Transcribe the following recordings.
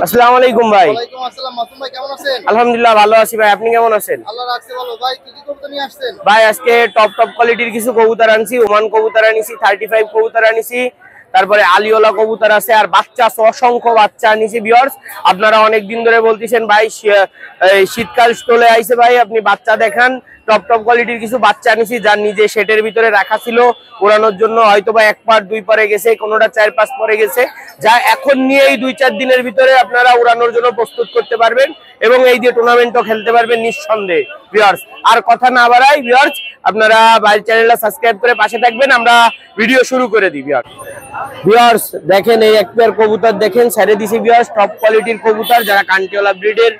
আসসালামু আলাইকুম ভাই। ওয়ালাইকুম আসসালাম। মাসুম ভাই কেমন আছেন? আলহামদুলিল্লাহ ভালো আছি ভাই, আপনি কেমন আছেন? আল্লাহ রাখছে ভালো। ভাই কি কি কবুতর নিয়ে আসছেন? ভাই আজকে টপ কোয়ালিটির কিছু কবুতর আনছি। ওমান কবুতর আনিছি, 35 কবুতর আনিছি, তারপরে আলিওলা কবুতর আছে, আর বাচ্চা অসংখ্য বাচ্চা আনিছি ভিউয়ার্স। আপনারা অনেক দিন ধরে বলতেছেন ভাই শীতকাল চলে আইছে ভাই, আপনি বাচ্চা দেখান। টপ কোয়ালিটির কিছু বাচ্চা আনিছি, যার নিজে শেডের ভিতরে রাখা ছিল ওড়ানোর জন্য, হয়তো বা 1 পার 2 পারে গেছে, কোনোটা 4 5 পরে গেছে, যা এখন নিয়ে এই 2-4 দিনের ভিতরে আপনারা উড়ানোর জন্য প্রস্তুত করতে পারবেন এবং এই দিয়ে টুর্নামেন্টও খেলতে পারবেন নিঃসন্দেহে ভিউয়ার্স। আর কথা না বাড়াই ভিউয়ার্স, আপনারা ভাই চ্যানেলটা সাবস্ক্রাইব করে পাশে থাকবেন, আমরা ভিডিও শুরু করে দিই ভিউয়ার্স। দেখেন এই এক পেয়ার কবুতর দেখেন ছেড়ে দিছি ভিউয়ার্স, টপ কোয়ালিটির কবুতর। যারা কান্টিওয়ালা ব্রিডের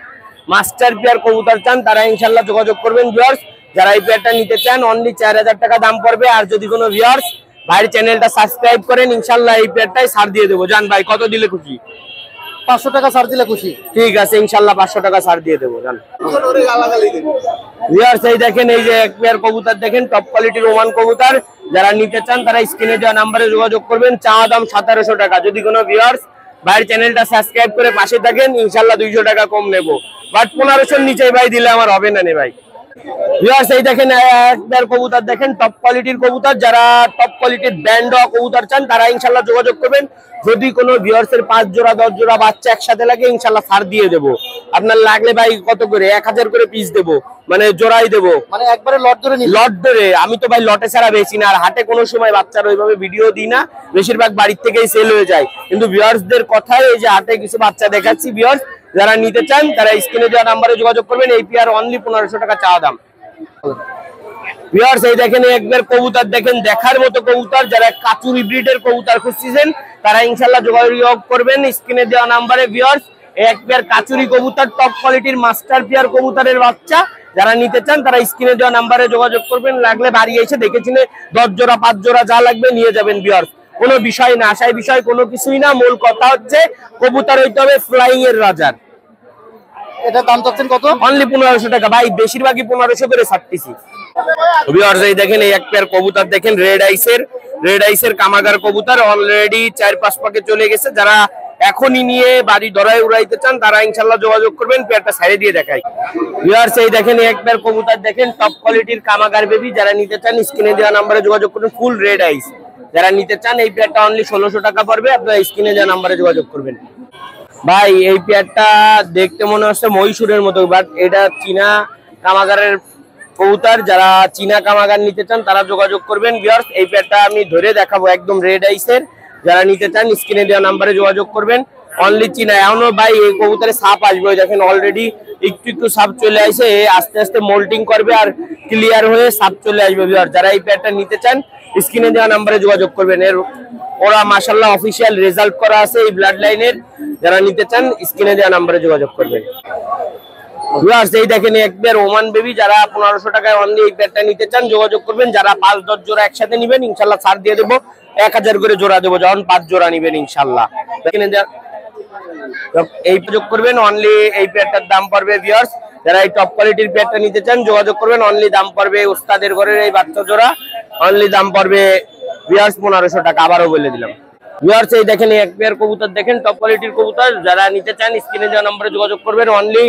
মাস্টার পেয়ার কবুতর চান তারা ইনশাআল্লাহ যোগাযোগ করবেন ভিউয়ার্স। যারা এই পেয়ারটা নিতে চান অনলি 4000 টাকা দাম পড়বে। আর যদি কোনো ভিউয়ার্স ভাইয়ের চ্যানেলটা সাবস্ক্রাইব করেন ইনশাআল্লাহ এই পেয়ারটাই ছাড় দিয়ে দেবো। জান ভাই কত দিলে খুশি? 500 টাকা ছাড় দিলে খুশি। ঠিক আছে ইনশাআল্লাহ 500 টাকা ছাড় দিয়ে দেবো। জান ভিউয়ার্স এই দেখেন এই যে এক পেয়ার কবুতর দেখেন, টপ কোয়ালিটির ওমান কবুতর। যারা নিতে চান তারা স্ক্রিনে দেওয়া নাম্বারে যোগাযোগ করবেন। চা দাম 1700 টাকা। যদি কোনো ভিউয়ার্স ভাইয়ের চ্যানেলটা সাবস্ক্রাইব করে পাশে থাকেন ইনশাআল্লাহ 200 টাকা কম নেব, বাট 1500 নিচে ভাই দিলে আমার হবে না নে ভাই। ভিউয়ার্স এই দেখেন এক পেয়ার কবুতর দেখেন, টপ কোয়ালিটির কবুতর। যারা টপ কোয়ালিটির ব্র্যান্ড কবুতর চান তারা ইনশাআল্লাহ যোগাযোগ করবেন। যদি কোনো ভিউয়ার্সের 5 জোড়া 10 জোড়া বাচ্চা একসাথে লাগে ইনশাআল্লাহ ছাড় দিয়ে দেবো। আপনার লাগলে ভাই কত করে? 1000 করে পিস দেবো, মানে জোড়াই দেবো, মানে একবারে লট ধরে নিন। লট ধরে। আমি তো ভাই লটে ছাড়া বেশি না, আর হাটে কোনো সময় বাচ্চার ওইভাবে ভিডিও দিই না, বেশিরভাগ বাড়ির থেকেই সেল হয়ে যায়। কিন্তু ভিউয়ার্সদের কথাই এই যে হাটে কিছু বাচ্চা দেখাচ্ছি ভিউয়ার্স। যারা নিতে চান তারা স্ক্রিনে দেওয়া নাম্বারে যোগাযোগ করবেন। এই পেয়ার অনলি 1500 টাকা চা দাম। ভিউয়ার্স এই দেখেন একবার কবুতর দেখেন, দেখার মতো কবুতর। যারা কাচুরি ব্রিডের কবুতর খুঁজছেন তারা ইনশাআল্লাহ যোগাযোগ করবেন স্ক্রিনে দেওয়া নাম্বারে ভিউয়ার্স। এক পেয়ার কাচুরি কবুতর, টপ কোয়ালিটির মাস্টার পেয়ার কবুতরের বাচ্চা। যারা নিতে চান তারা স্ক্রিনে দেওয়া নাম্বারে যোগাযোগ করবেন। লাগলে বাড়ি এসে দেখে চিনে 10 জোড়া 5 জোড়া যা লাগবে নিয়ে যাবেন ভিউয়ার্স। কোনো বিষয় না, আশায় বিষয় কোনো কিছুই না। মূল কথা হচ্ছে কবুতর হইতে হবে ফ্লাইং এর রাজার। এটা দাম চাচ্ছেন কত? অনলি 1500 টাকা ভাই, বেশিরভাগই 1500 করে ছাড়তেছি ভিউয়ার্স। এই দেখেন এই এক পেয়ার কবুতর দেখেন, রেড আইসের কামাগার কবুতর। অলরেডি 4-5 পাকে চলে গেছে। যারা এখনই নিয়ে বাড়ি ধরায় উড়াইতে চান তারা ইনশাআল্লাহ যোগাযোগ করবেন। পেয়ারটা সাইডে দিয়ে দেখাই ভিউয়ার্স। এই দেখেন এক পেয়ার কবুতর দেখেন, টপ কোয়ালিটির কামাগার বেবি। যারা নিতে চান স্ক্রিনে দেওয়া নম্বরে যোগাযোগ করবেন। ফুল রেড আইস যারা নিতে চান এই পেয়ারটা অনলি 1600 টাকা পড়বে। আপনারা স্ক্রিনে দেওয়া নম্বরে যোগাযোগ করবেন। ভাই এই পেয়ারটা দেখতে মনে হচ্ছে মহীশূরের মতো, বাট এটা চীনা কামাগারের কবুতর। যারা চীনা কামাগার নিতে চান তারা যোগাযোগ করবেন ভিউয়ার্স। এই পেয়ারটা আমি ধরে দেখাবো, একদম রেড আইসের। যারা নিতে চান স্ক্রিনে দেওয়া নাম্বারে যোগাযোগ করবেন। অনলি চীনা। এখনো ভাই এই কবুতরে সাপ আসবে, দেখেন অলরেডি একটু সাপ চলে আসে, আস্তে আস্তে মোল্টিং করবে আর ক্লিয়ার হয়ে সাপ চলে আসবে ভিউয়ার্স। যারা এই পেয়ারটা নিতে চান স্ক্রিনে দেওয়া নাম্বারে যোগাযোগ করবেন। এর ওরা মাশাআল্লাহ অফিশিয়াল রেজাল্ট করা আছে এই ব্লাড লাইনের। যারা নিতে চান স্ক্রিনে দেওয়া নাম্বারে যোগাযোগ করবেন ভিউয়ার্স। এই দেখেন এক পেয়ার ওমান বেবি। যারা 1500 টাকায় অনলি এই পেয়ারটা নিতে চান যোগাযোগ করবেন। যারা 5-10 জোড়া একসাথে নেবেন ইনশাআল্লাহ ছাড় দিয়ে দেবো, 1000 করে জোড়া দেবো যখন 5 জোড়া নেবেন ইনশাআল্লাহ। এই যোগ করবেন অনলি এই পেয়ারটার দাম পড়বে ভিউয়ার্স। যারা এই টপ কোয়ালিটির পেয়ারটা নিতে চান যোগাযোগ করবেন। অনলি দাম পড়বে ওস্তাদের ঘরের এই বাচ্চা জোড়া, অনলি দাম পড়বে ভিউয়ার্স 1500 টাকা। আবারও বলে দিলাম ভিউয়ার্স। এই দেখেন এক পেয়ার কবুতর দেখেন, টপ কোয়ালিটির কবুতর। যারা নিতে চান স্ক্রিনে দেওয়া নম্বরে যোগাযোগ করবেন। অনলি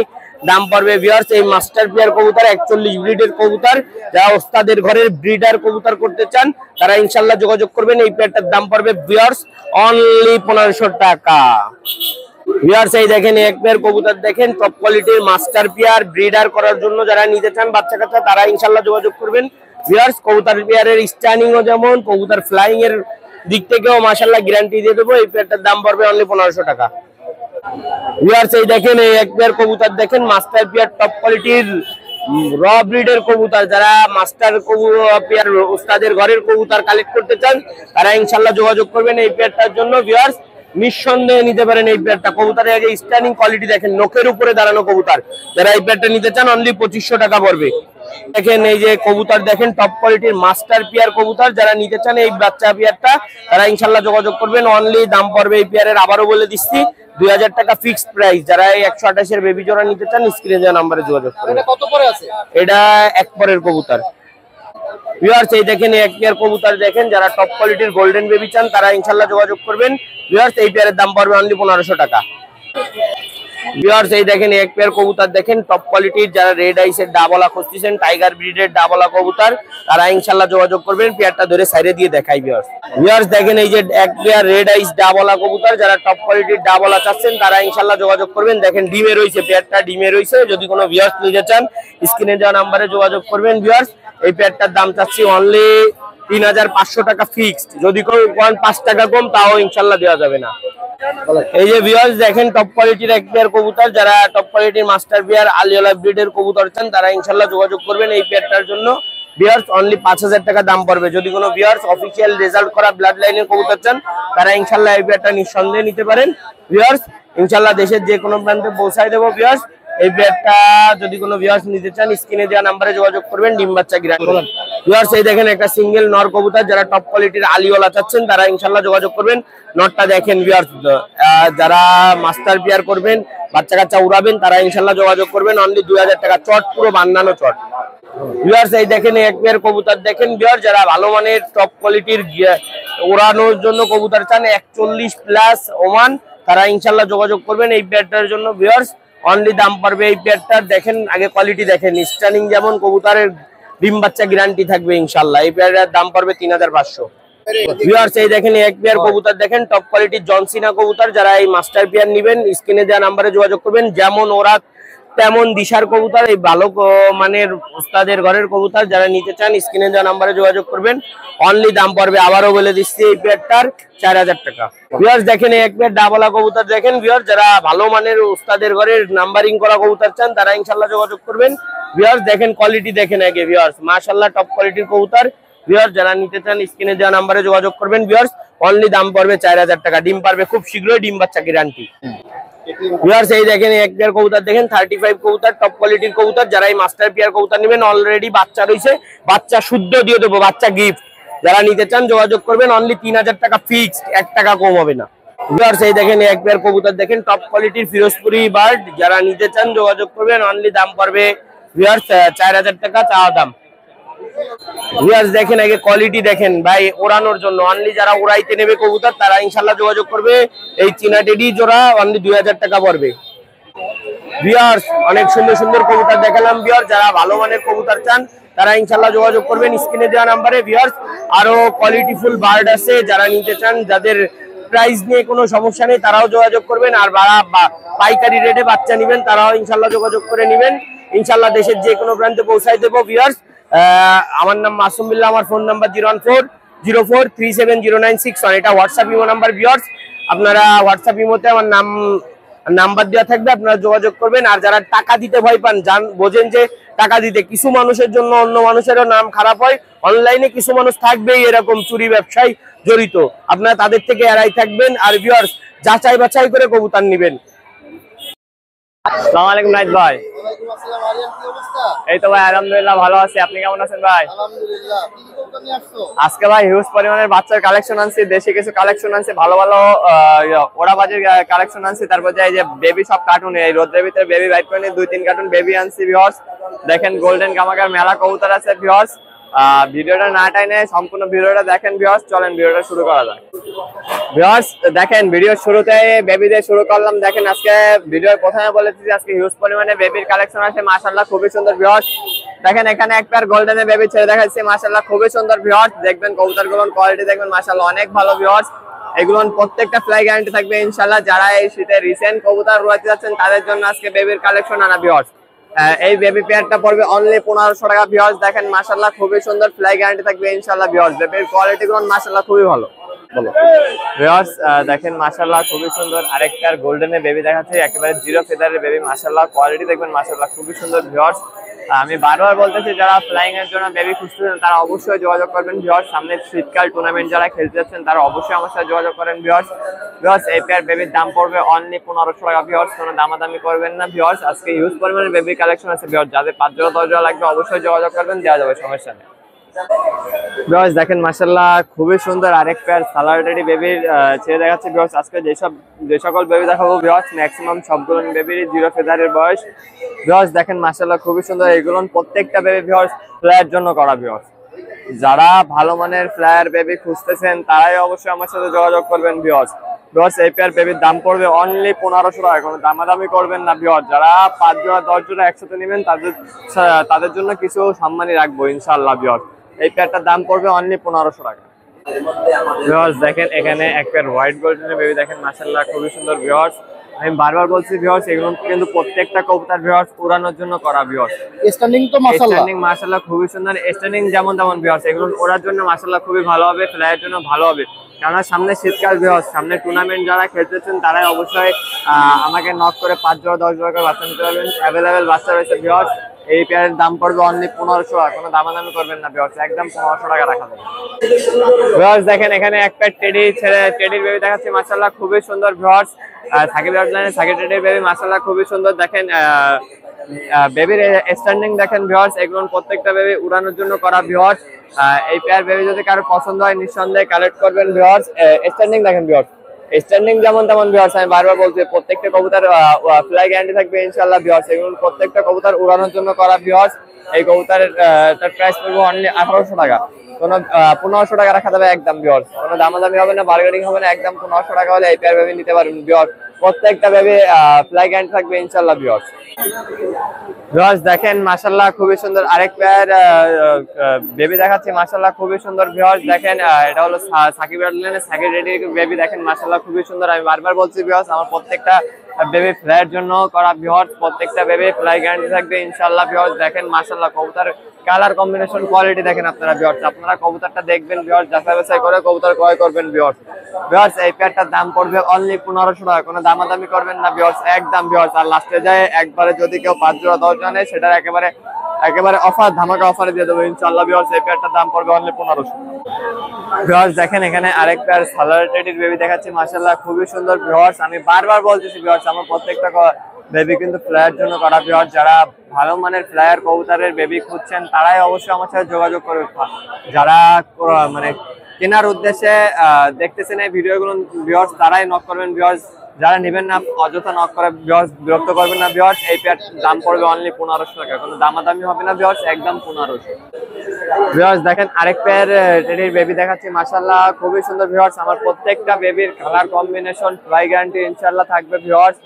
দাম পড়বে ভিউয়ার্স এই মাস্টার পেয়ার কবুতর, 41 ব্রিডের কবুতর। যারা ওস্তাদের ঘরের ব্রিডার কবুতর করতে চান তারা ইনশাআল্লাহ যোগাযোগ করবেন। এই পেয়ারটার দাম পড়বে ভিউয়ার্স অনলি 1500 টাকা ভিউয়ার্স। এই দেখেন এক পেয়ার কবুতর দেখেন, টপ কোয়ালিটির মাস্টার পেয়ার ব্রিডার করার জন্য যারা নিতে চান বাচ্চা কাচ্চা তারা ইনশাআল্লাহ যোগাযোগ করবেন ভিউয়ার্স। কবুতর পেয়ারের স্ট্যান্ডিংও যেমন, কবুতর ফ্লাইং এর দিক থেকেও মাশাআল্লাহ গ্যারান্টি দিয়ে দেবো। এই পেয়ারটার দাম পড়বে অনলি 1500 টাকা ভিউয়ার্স। এই দেখেন এই এক পেয়ার কবুতর দেখেন, মাস্টার পেয়ার টপ কোয়ালিটির র ব্রিডের কবুতর। যারা মাস্টার পেয়ার ওস্তাদের ঘরের কবুতর কালেক্ট করতে চান তারা ইনশাআল্লাহ যোগাযোগ করবেন এই পেয়ারটার জন্য ভিউয়ার্স। নিঃসন্দেহে নিতে পারেন এই পেয়ারটা। কবুতরের আগে স্ট্যান্ডিং কোয়ালিটি দেখেন, নখের উপরে দাঁড়ানো কবুতর। যারা এই পেয়ারটা নিতে চান অনলি 2500 টাকা পড়বে। দেখেন এই যে কবুতর দেখেন, টপ কোয়ালিটির মাস্টার পেয়ার কবুতর। যারা নিতে চান এই বাচ্চা পেয়ারটা তারা ইনশাআল্লাহ যোগাযোগ করবেন। অনলি দাম পড়বে এই পেয়ারের, আবারও বলে দিচ্ছি, 2000 টাকা ফিক্সড প্রাইস। যারা এই 128 এর বেবি জোড়া নিতে চান স্ক্রিনে দেওয়া নম্বরে যোগাযোগ করবেন। এটা কত পরে আছে? এটা এক পরের কবুতর ভিউয়ার্স। এই দেখেন এক পেয়ার কবুতর দেখেন, যারা টপ কোয়ালিটির গোল্ডেন বেবি চান তারা ইনশাআল্লাহ যোগাযোগ করবেন ভিউয়ার্স। এই পেয়ারের দাম পড়বে অনলি 1500 টাকা ভিউয়ার্স এই দেখেন এক পেয়ার কবুতর দেখেন টপ কোয়ালিটির, যারা রেড আইসের ডাবলা খুঁজতেছেন, টাইগার ব্রিডের ডাবলা কবুতর, তারা ইনশাআল্লাহ যোগাযোগ করবেন। পেয়ারটা ধরে সাইডে দিয়ে দেখাই ভিউয়ার্স। ভিউয়ার্স দেখেন এই যে এক পেয়ার রেড আইস ডাবলা কবুতর, যারা টপ কোয়ালিটির ডাবলা চাচ্ছেন তারা ইনশাআল্লাহ যোগাযোগ করবেন। দেখেন ডিমে রয়েছে, পেয়ারটা ডিমে রয়েছে। যদি কোনো ভিউয়ার্স নিতে চান স্ক্রিনে দেওয়া নাম্বারে যোগাযোগ করবেন ভিউয়ার্স। এই পেয়ারটার দাম চাচ্ছি অনলি 3500 টাকা ফিক্সড। যদি কোনো 5 টাকা কম তাও ইনশাআল্লাহ দেওয়া যাবে না। এই যে ভিউয়ার্স দেখেন টপ কোয়ালিটির এক পেয়ার কবুতর, যারা টপ কোয়ালিটির মাস্টার পেয়ার আলিওলা ব্রিডের কবুতর চান তারা ইনশাআল্লাহ যোগাযোগ করবেন এই পেয়ারটার জন্য। ভিউয়ার্স অনলি 5000 টাকা দাম পড়বে। যদি কোনো ভিউয়ার্স অফিশিয়াল রেজাল্ট করা ব্লাড লাইনের কবুতর চান তারা ইনশাআল্লাহ এই পেয়ারটা নিঃসন্দেহে নিতে পারেন ভিউয়ার্স। ইনশাআল্লাহ দেশের যে কোনো প্রান্তে পৌঁছায় দেবো ভিউয়ার্স। এই পেয়ারটা যদি কোনো ভিউয়ার্স নিতে চান স্ক্রিনে দেওয়া নাম্বারে যোগাযোগ করবেন। ডিম বাচ্চা গ্যারান্টি ভিউয়ার্স। এই দেখেন একটা সিঙ্গেল নর কবুতর, যারা টপ কোয়ালিটির আলিওলা চাচ্ছেন তারা ইনশাআল্লাহ যোগাযোগ করবেন। নরটা দেখেন ভিউয়ার্স, যারা মাস্টার পেয়ার করবেন, বাচ্চা কাচ্চা উড়াবেন তারা ইনশাআল্লাহ যোগাযোগ করবেন। অনলি 2000 টাকা চট, পুরো বান্নানো চট ভিউয়ার্স। এই দেখেন এক পেয়ার কবুতর দেখেন ভিউয়ার্স, যারা ভালো মানের টপ কোয়ালিটির ওড়ানোর জন্য কবুতর চান 41 প্লাস ওমান, তারা ইনশাআল্লাহ যোগাযোগ করবেন এই পেয়ারটার জন্য ভিউয়ার্স। অনলি দাম পড়বে এই পেয়ারটার, দেখেন আগে কোয়ালিটি দেখেন, স্টানিং যেমন কবুতরের ডিম বাচ্চা গ্যারান্টি থাকবে ইনশাআল্লাহ। এই পেয়ারের দাম পড়বে 3500 ভিউয়ার্স। এই দেখেন এক পেয়ার কবুতর দেখেন টপ কোয়ালিটির জনসিনা কবুতর, যারা এই মাস্টার পেয়ার নেবেন স্ক্রিনে দেওয়া নাম্বারে যোগাযোগ করবেন। যেমন ওরা তেমন দিশার কবুতর, এই ভালো মানের ওস্তাদের ঘরের কবুতর, যারা নিতে চান স্ক্রিনে দেওয়া নাম্বারে যোগাযোগ করবেন। অনলি দাম পড়বে, আবারও বলে দিচ্ছি, এই পেয়ারটার 4000 টাকা ভিউয়ার্স। দেখেন এক পেয়ার ডাবলা কবুতর দেখেন ভিউয়ার্স, যারা ভালো মানের ওস্তাদের ঘরের নাম্বারিং করা কবুতর চান তারা ইনশাআল্লাহ যোগাযোগ করবেন ভিউয়ার্স। দেখেন কোয়ালিটি দেখেন আগে ভিউয়ার্স, মাশাআল্লাহ টপ কোয়ালিটির কবুতর ভিউয়ার্স। যারা নিতে চান স্ক্রিনে দেওয়া নাম্বারে যোগাযোগ করবেন ভিউয়ার্স। অনলি দাম পড়বে 4000 টাকা। ডিম পারবে খুব শীঘ্রই, ডিম বাচ্চা গ্যারান্টি ভিউয়ার্স। এই দেখেন এক পেয়ার কবুতর দেখেন 35 কবুতর, টপ কোয়ালিটির কবুতর, যারা এই মাস্টার পেয়ার কবুতর নেবেন অলরেডি বাচ্চা রয়েছে, বাচ্চা শুদ্ধ দিয়ে দেবো, বাচ্চা গিফট। যারা নিতে চান যোগাযোগ করবেন। অনলি 3000 টাকা ফিক্সড, 1 টাকা কম হবে না ভিউয়ার্স। এই দেখেন এক পেয়ার কবুতর দেখেন টপ কোয়ালিটির ফিরোজপুরি বার্ড, যারা নিতে চান যোগাযোগ করবেন। অনলি দাম পড়বে ভিউয়ার্স 4000 টাকা চাওয়া দাম ভিউয়ার্স। দেখেন আগে কোয়ালিটি দেখেন ভাই, ওড়ানোর জন্য অনলি যারা উড়াইতে নেবে কবুতর তারা ইনশাআল্লাহ যোগাযোগ করবে। এই চীনা টেডি জোড়া অনলি 2000 টাকা পড়বে ভিউয়ার্স। অনেক সুন্দর সুন্দর কবুতর দেখালাম ভিউয়ার্স, যারা ভালো মানের কবুতর চান তারা ইনশাআল্লাহ যোগাযোগ করবেন স্ক্রিনে দেওয়া নাম্বারে ভিউয়ার্স। আরো কোয়ালিটিফুল বার্ড আছে, যারা নিতে চান, যাদের প্রাইস নিয়ে কোনো সমস্যা নেই তারাও যোগাযোগ করবেন। আর পাইকারি রেটে বাচ্চা নেবেন তারাও ইনশাআল্লাহ যোগাযোগ করে নেবেন ইনশাআল্লাহ। দেশের যে কোনো প্রান্তে পৌঁছাই দেবো ভিউয়ার্স। আমার নাম মাসুম বিল্লাহ, আমার ফোন নাম্বার 01404370961। এটা হোয়াটসঅ্যাপ ইমো নাম্বার ভিউয়ার্স। আপনারা হোয়াটসঅ্যাপ ইমোতে আমার নাম্বার দেওয়া থাকবে, আপনারা যোগাযোগ করবেন। আর যারা টাকা দিতে ভয় পান, বোঝেন যে টাকা দিতে কিছু মানুষের জন্য অন্য মানুষেরও নাম খারাপ হয়, অনলাইনে কিছু মানুষ থাকবেই এরকম চুরি ব্যবসায় জড়িত, আপনারা তাদের থেকে এড়াই থাকবেন। আর ভিউয়ার্স যাচাই বাছাই করে কবুতর নেবেন। আসসালামু আলাইকুম নাইত ভাই। ওয়ালাইকুম আসসালাম আরিয়ান, কি অবস্থা? এই তো ভাই আলহামদুলিল্লাহ ভালো আছি, আপনি কেমন আছেন ভাই? আলহামদুলিল্লাহ। কি কি কবুতর নিয়ে আসছো? আজকে ভাই হিউজ পরিমাণের বাচ্চার কালেকশন আনছি, দেশি কিছু কালেকশন আনছি, ভালো ভালো ওড়াবাজির কালেকশন আনছি। তারপর যে এই যে বেবি সব কার্টুন, এই রোদ্রের ভিতরে বেবি বাইট করে 2-3 কার্টুন বেবি আনছি ভিউয়ার্স। দেখেন গোল্ডেন কামাকার মেলা কবুতর আছে ভিউয়ার্স। ভিডিওটা না টাইনে সম্পূর্ণ ভিডিওটা দেখেন ভিউয়ার্স। চলেন ভিডিওটা শুরু করা যাক ভিউয়ার্স। দেখেন ভিডিওর শুরুতে বেবি দিয়ে শুরু করলাম। দেখেন আজকে ভিডিওর প্রথমে বলেছি যে আজকে হিউজ পরিমাণে বেবির কালেকশন আছে, মাশাআল্লাহ খুবই সুন্দর ভিউয়ার্স। দেখেন এখানে এক পেয়ার গোল্ডেনের বেবি ছেড়ে দেখাচ্ছি, মাশাআল্লাহ খুবই সুন্দর ভিউয়ার্স। দেখবেন কবুতরগুলোর কোয়ালিটি দেখবেন, মাশাআল্লাহ অনেক ভালো ভিউয়ার্স। এগুলো প্রত্যেকটা ফ্লাই গ্যারান্টি থাকবে ইনশাআল্লাহ। যারা এই শীতে রিসেন্ট কবুতর উড়াতে যাচ্ছেন তাদের জন্য আজকে বেবির কালেকশন আনা ভিউয়ার্স। এই বেবি পেয়ারটা পড়বে অনলি 1500 টাকা ভিউয়ার্স। দেখেন মাশাআল্লাহ খুবই সুন্দর, ফ্লাই গ্যারান্টি থাকবে ইনশাআল্লাহ ভিউয়ার্স। বেবির কোয়ালিটি গুলো মাশাআল্লাহ খুবই ভালো ভিউয়ার্স। দেখেন মাশাআল্লাহ খুবই সুন্দর আরেকটার গোল্ডেনের বেবি দেখাচ্ছে, একেবারে জিরো ফেদারের বেবি, মাশাআল্লাহ কোয়ালিটি দেখবেন মাশাআল্লাহ খুবই সুন্দর ভিউয়ার্স। আমি বারবার বলতেছি যারা ফ্লাইং এর জন্য বেবি খুঁজতেছেন তারা অবশ্যই যোগাযোগ করবেন ভিউয়ার্স। সামনে শীতকাল টুর্নামেন্ট যারা খেলতে যাচ্ছেন তারা অবশ্যই আমার সাথে যোগাযোগ করেন ভিউয়ার্স। ভিউয়ার্স এই পেয়ার বেবির দাম পড়বে অনলি 1500 টাকা ভিউয়ার্স। কোনো দামাদামি করবেন না ভিউয়ার্স। আজকে হিউজ পরিমাণে বেবি কালেকশন আছে ভিউয়ার্স, যাদের 5 জোড়া 10 জোড়া লাগবে অবশ্যই যোগাযোগ করবেন, দেওয়া যাবে, সমস্যা নেই ভিউয়ার্স। দেখেন মাশাআল্লাহ খুবই সুন্দর আরেক পেয়ার সালারেডি বেবির ছেড়ে দেখাচ্ছে ভিউয়ার্স। আজকে যে সকল বেবি দেখাবো ভিউয়ার্স ম্যাক্সিমাম সবগুলো বেবির জিরো ফেদারের বয়স ভিউয়ার্স। দেখেন মাশাআল্লাহ খুবই সুন্দর, এগুলো প্রত্যেকটা বেবি ভিউয়ার্স ফ্লাইয়ের জন্য করা ভিউয়ার্স। যারা ভালো মানের ফ্লায়ার বেবি খুঁজতেছেন তারাই অবশ্যই আমার সাথে যোগাযোগ করবেন ভিউয়ার্স। ভিউয়ার্স এই পেয়ার বেবির দাম পড়বে অনলি 1500 টাকা। কোনো দামাদামি করবেন না ভিউয়ার্স, যারা 5 জোড়া 10 জোড়া একসাথে নেবেন তাদের জন্য কিছু সম্মানই রাখবো ইনশাআল্লাহ ভিউয়ার্স। এই পেয়ারটার দাম পড়বে অনলি 1500 টাকা। ভিউয়ার্স দেখেন এখানে এক পেয়ার হোয়াইট গোল্ডেনের বেবি দেখেন মাশাআল্লাহ খুবই সুন্দর ভিউয়ার্স। আমি বারবার বলছি ভিউয়ার্স, এগুলো কিন্তু প্রত্যেকটা কবুতর ভিউয়ার্স উড়ানোর জন্য করা ভিউয়ার্স। স্ট্যান্ডিং তো মাশাআল্লাহ, স্ট্যান্ডিং মাশাআল্লাহ খুবই সুন্দর, স্ট্যান্ডিং যেমন তেমন ভিউয়ার্স। এগুলো ওড়ার জন্য মাশাআল্লাহ খুবই ভালো হবে, ফ্লাইয়ের জন্য ভালো হবে। কেননা সামনে শীতকাল ভিউয়ার্স, সামনে টুর্নামেন্ট যারা খেলতেছেন তারাই অবশ্যই আমাকে নক করে 5 জোড়া 10 জোড়া করে বাচ্চা নিতে পারবেন। অ্যাভেলেবেল বাচ্চা রয়েছে ভিউয়ার্স। এই পেয়ারের দাম পড়বে অনলি 1500 টাকা। কোনো দামাদামি করবেন না ভিউয়ার্স, একদম 1500 টাকা রাখা যাবে। ভিউয়ার্স দেখেন এখানে এক পেয়ার টেডির বেবি দেখাচ্ছি মাশাআল্লাহ খুবই সুন্দর ভিউয়ার্স। সাকিব এয়ারলাইনের সাকিব টেডির বেবি মাশাআল্লাহ খুবই সুন্দর। দেখেন বেবির স্ট্যান্ডিং দেখেন ভিউয়ার্স, এগুলো প্রত্যেকটা বেবি উড়ানোর জন্য করা ভিউয়ার্স। এই পেয়ার বেবি যদি কারো পছন্দ হয় নিঃসন্দেহে কালেক্ট করবেন ভিউয়ার্স। স্ট্যান্ডিং দেখেন ভিউয়ার্স, স্ট্যান্ডিং যেমন তেমন ভিউয়ার্স। আমি বারবার বলছি প্রত্যেকটা কবুতর ফ্লাই গ্যারান্টি থাকবে ইনশাআল্লাহ ভিউয়ার্স। এগুলো প্রত্যেকটা কবুতর উড়ানোর জন্য করা ভিউয়ার্স। এই কবুতরের তার প্রাইস পড়বে অনলি 1800 টাকা। কোনো 1500 টাকা রাখা যাবে একদম ভিউয়ার্স। কোনো দামাদামি হবে না, বার্গেনিং হবে না, একদম 1500 টাকা হলে এই পেয়ার বেবি নিতে পারবেন ভিউয়ার্স। প্রত্যেকটা বেবি ফ্লাই গ্যারান্টি থাকবে ইনশাআল্লাহ ভিউয়ার্স। ভিউয়ার্স দেখেন মাশাআল্লাহ খুবই সুন্দর আরেক পেয়ার বেবি দেখাচ্ছি মাশাআল্লাহ খুবই সুন্দর ভিউয়ার্স। দেখেন এটা হলো সাকিব এয়ারলাইনের সাকিব টেডির বেবি দেখেন মাশাআল্লাহ খুবই সুন্দর। আমি বারবার বলছি ভিউয়ার্স, আমার প্রত্যেকটা বেবি ফ্লাইয়ের জন্য করা ভিউয়ার্স। প্রত্যেকটা বেবি ফ্লাই গ্যারান্টি থাকবে ইনশাআল্লাহ ভিউয়ার্স। দেখেন মাশাআল্লাহ কবুতর কালার কম্বিনেশন কোয়ালিটি দেখেন আপনারা ভিউয়ার্স। আপনারা কবুতরটা দেখবেন ভিউয়ার্স, যাচাই বাছাই করে কবুতর ক্রয় করবেন ভিউয়ার্স। ভিউয়ার্স এই পেয়ারটার দাম পড়বে অনলি 1500 টাকা। কোনো দামাদামি করবেন না ভিউয়ার্স, একদম ভিউয়ার্স। আর লাস্টে যায় একবারে যদি কেউ 5 জোড়া 10 জোড়া নেয় সেটার একেবারে অফার, ধামাকা অফারে দিয়ে দেবো ইনশাআল্লাহ ভিউয়ার্স। এই পেয়ারটার দাম পড়বে অনলি 1500। ভিউয়ার্স দেখেন এখানে আরেক পেয়ার সালোয়ার টেডির বেবি দেখাচ্ছি মাশাআল্লাহ খুবই সুন্দর ভিউয়ার্স। আমি বারবার বলতেছি ভিউয়ার্স, আমার প্রত্যেকটা বেবি কিন্তু ফ্লাইয়ের জন্য করা ভিউয়ার্স। যারা ভালো মানের ফ্লায়ার কবুতরের বেবি খুঁজছেন তারাই অবশ্যই আমার সাথে যোগাযোগ করবে। যারা মানে কেনার উদ্দেশ্যে দেখতেছেন এই ভিডিওগুলো ভিউয়ার্স তারাই নক করবেন ভিউয়ার্স। যারা নেবেন না অযথা নক করে ভিউয়ার্স বিরক্ত করবেন না ভিউয়ার্স। এই পেয়ার দাম পড়বে অনলি 1500 টাকা। কোনো দামাদামি হবে না ভিউয়ার্স, একদম 1500। ভিউয়ার্স দেখেন আরেক পেয়ার টেডির বেবি দেখাচ্ছি মাশাআল্লাহ খুবই সুন্দর ভিউয়ার্স। আমার প্রত্যেকটা বেবির কালার কম্বিনেশন ফ্লাই গ্যারান্টি ইনশাআল্লাহ থাকবে ভিউয়ার্স।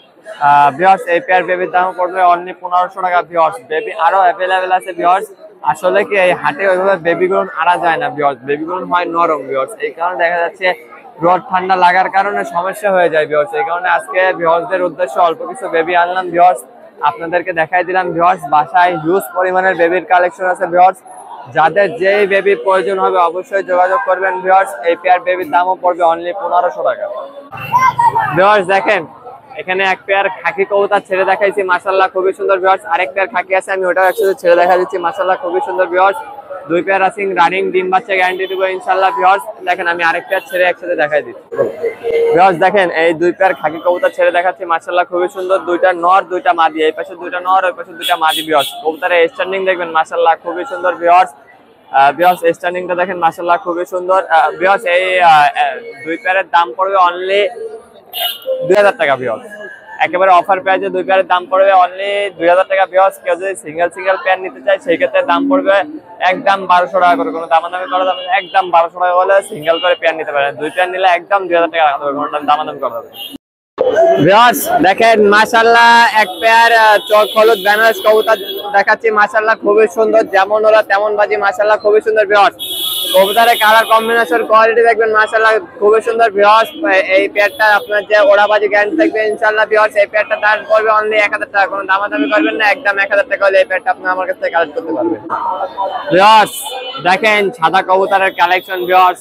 ভিউয়ার্স এই পেয়ার বেবির দাম পড়বে অনলি 1500 টাকা ভিউয়ার্স। বেবি আরো অ্যাভেলেবেল আছে ভিউয়ার্স। আসলে কি এই হাটে ওইভাবে বেবিগুলো আনা যায় না ভিউয়ার্স, বেবিগুলো হয় নরম ভিউয়ার্স। এই কারণে দেখা যাচ্ছে রোদ ঠান্ডা লাগার কারণে সমস্যা হয়ে যায় ভিউয়ার্স। এই কারণে আজকে ভিউয়ার্সদের উদ্দেশ্যে অল্প কিছু বেবি আনলাম ভিউয়ার্স, আপনাদেরকে দেখাই দিলাম ভিউয়ার্স। বাসায় হিউজ পরিমাণের বেবির কালেকশন আছে ভিউয়ার্স। যাদের যেই বেবির প্রয়োজন হবে অবশ্যই যোগাযোগ করবেন ভিউয়ার্স। এই পেয়ার বেবির দামও পড়বে অনলি 1500 টাকা। ভিউয়ার্স দেখেন এখানে এক পেয়ার খাকি কবুতর ছেড়ে দেখাইছি মাশাআল্লাহ খুবই সুন্দর ভিউয়ার্স। আরেক পেয়ার খাকি আছে, আমি ওটাও একসাথে ছেড়ে দেখা দিচ্ছি মাশাআল্লাহ খুবই সুন্দর ভিউয়ার্স। দুই পেয়ার আছে রানিং ডিম বাচ্চা গ্যারান্টি দেবো ইনশাআল্লাহ ভিউয়ার্স। দেখেন আমি আরেক পেয়ার ছেড়ে একসাথে দেখাই দিচ্ছি ভিউয়ার্স। দেখেন এই দুই পেয়ার খাকি কবুতর ছেড়ে দেখাচ্ছি মাশাআল্লাহ খুবই সুন্দর। দুইটা নর দুইটা মাদি, এই পাশে দুইটা নর ওই পাশে দুইটা মাদি ভিউয়ার্স। কবুতরের স্ট্যান্ডিং দেখবেন মাশাআল্লাহ খুবই সুন্দর ভিউয়ার্স। ভিউয়ার্স স্ট্যান্ডিংটা দেখেন মাশাআল্লাহ খুবই সুন্দর ভিউয়ার্স। এই দুই পেয়ারের দাম পড়বে অনলি 2000 টাকা ভিউয়ার্স। একেবারে অফার প্রাইসে দুই পেয়ারের দাম পড়বে অনলি 2000 টাকা ভিউয়ার্স। কেউ যদি সিঙ্গেল পেয়ার নিতে চায় সেই ক্ষেত্রে দাম পড়বে একদম 1200 টাকা করে। কোনো দামাদামি করা যাবে না, একদম 1200 টাকা হলে সিঙ্গেল করে পেয়ার নিতে পারেন। দুই পেয়ার নিলে একদম 2000 টাকা রাখা যাবে, কোনো দামাদামি করা যাবে। ভিউয়ার্স দেখেন মাশাআল্লাহ এক পেয়ার চোখ হলুদ বেনারস কবুতর দেখাচ্ছি মাশাআল্লাহ খুবই সুন্দর। যেমন ওরা তেমন বাজি মাশাআল্লাহ খুবই সুন্দর ভিউয়ার্স। কবুতরের কালার কম্বিনেশন কোয়ালিটি দেখবেন মাশাআল্লাহ খুবই সুন্দর ভিউয়ার্স। এই পেয়ারটা আপনার যে ওড়াবাজি গ্যারান্টি থাকবে ইনশাআল্লাহ ভিউয়ার্স। এই পেয়ারটা দাম পড়বে অনলি 1000 টাকা। কোনো দামাদামি করবেন না, একদম 1000 টাকা হলে এই পেয়ারটা আপনি আমার কাছ থেকে কালেক্ট করতে পারবেন ভিউয়ার্স। দেখেন সাদা কবুতরের কালেকশন ভিউয়ার্স,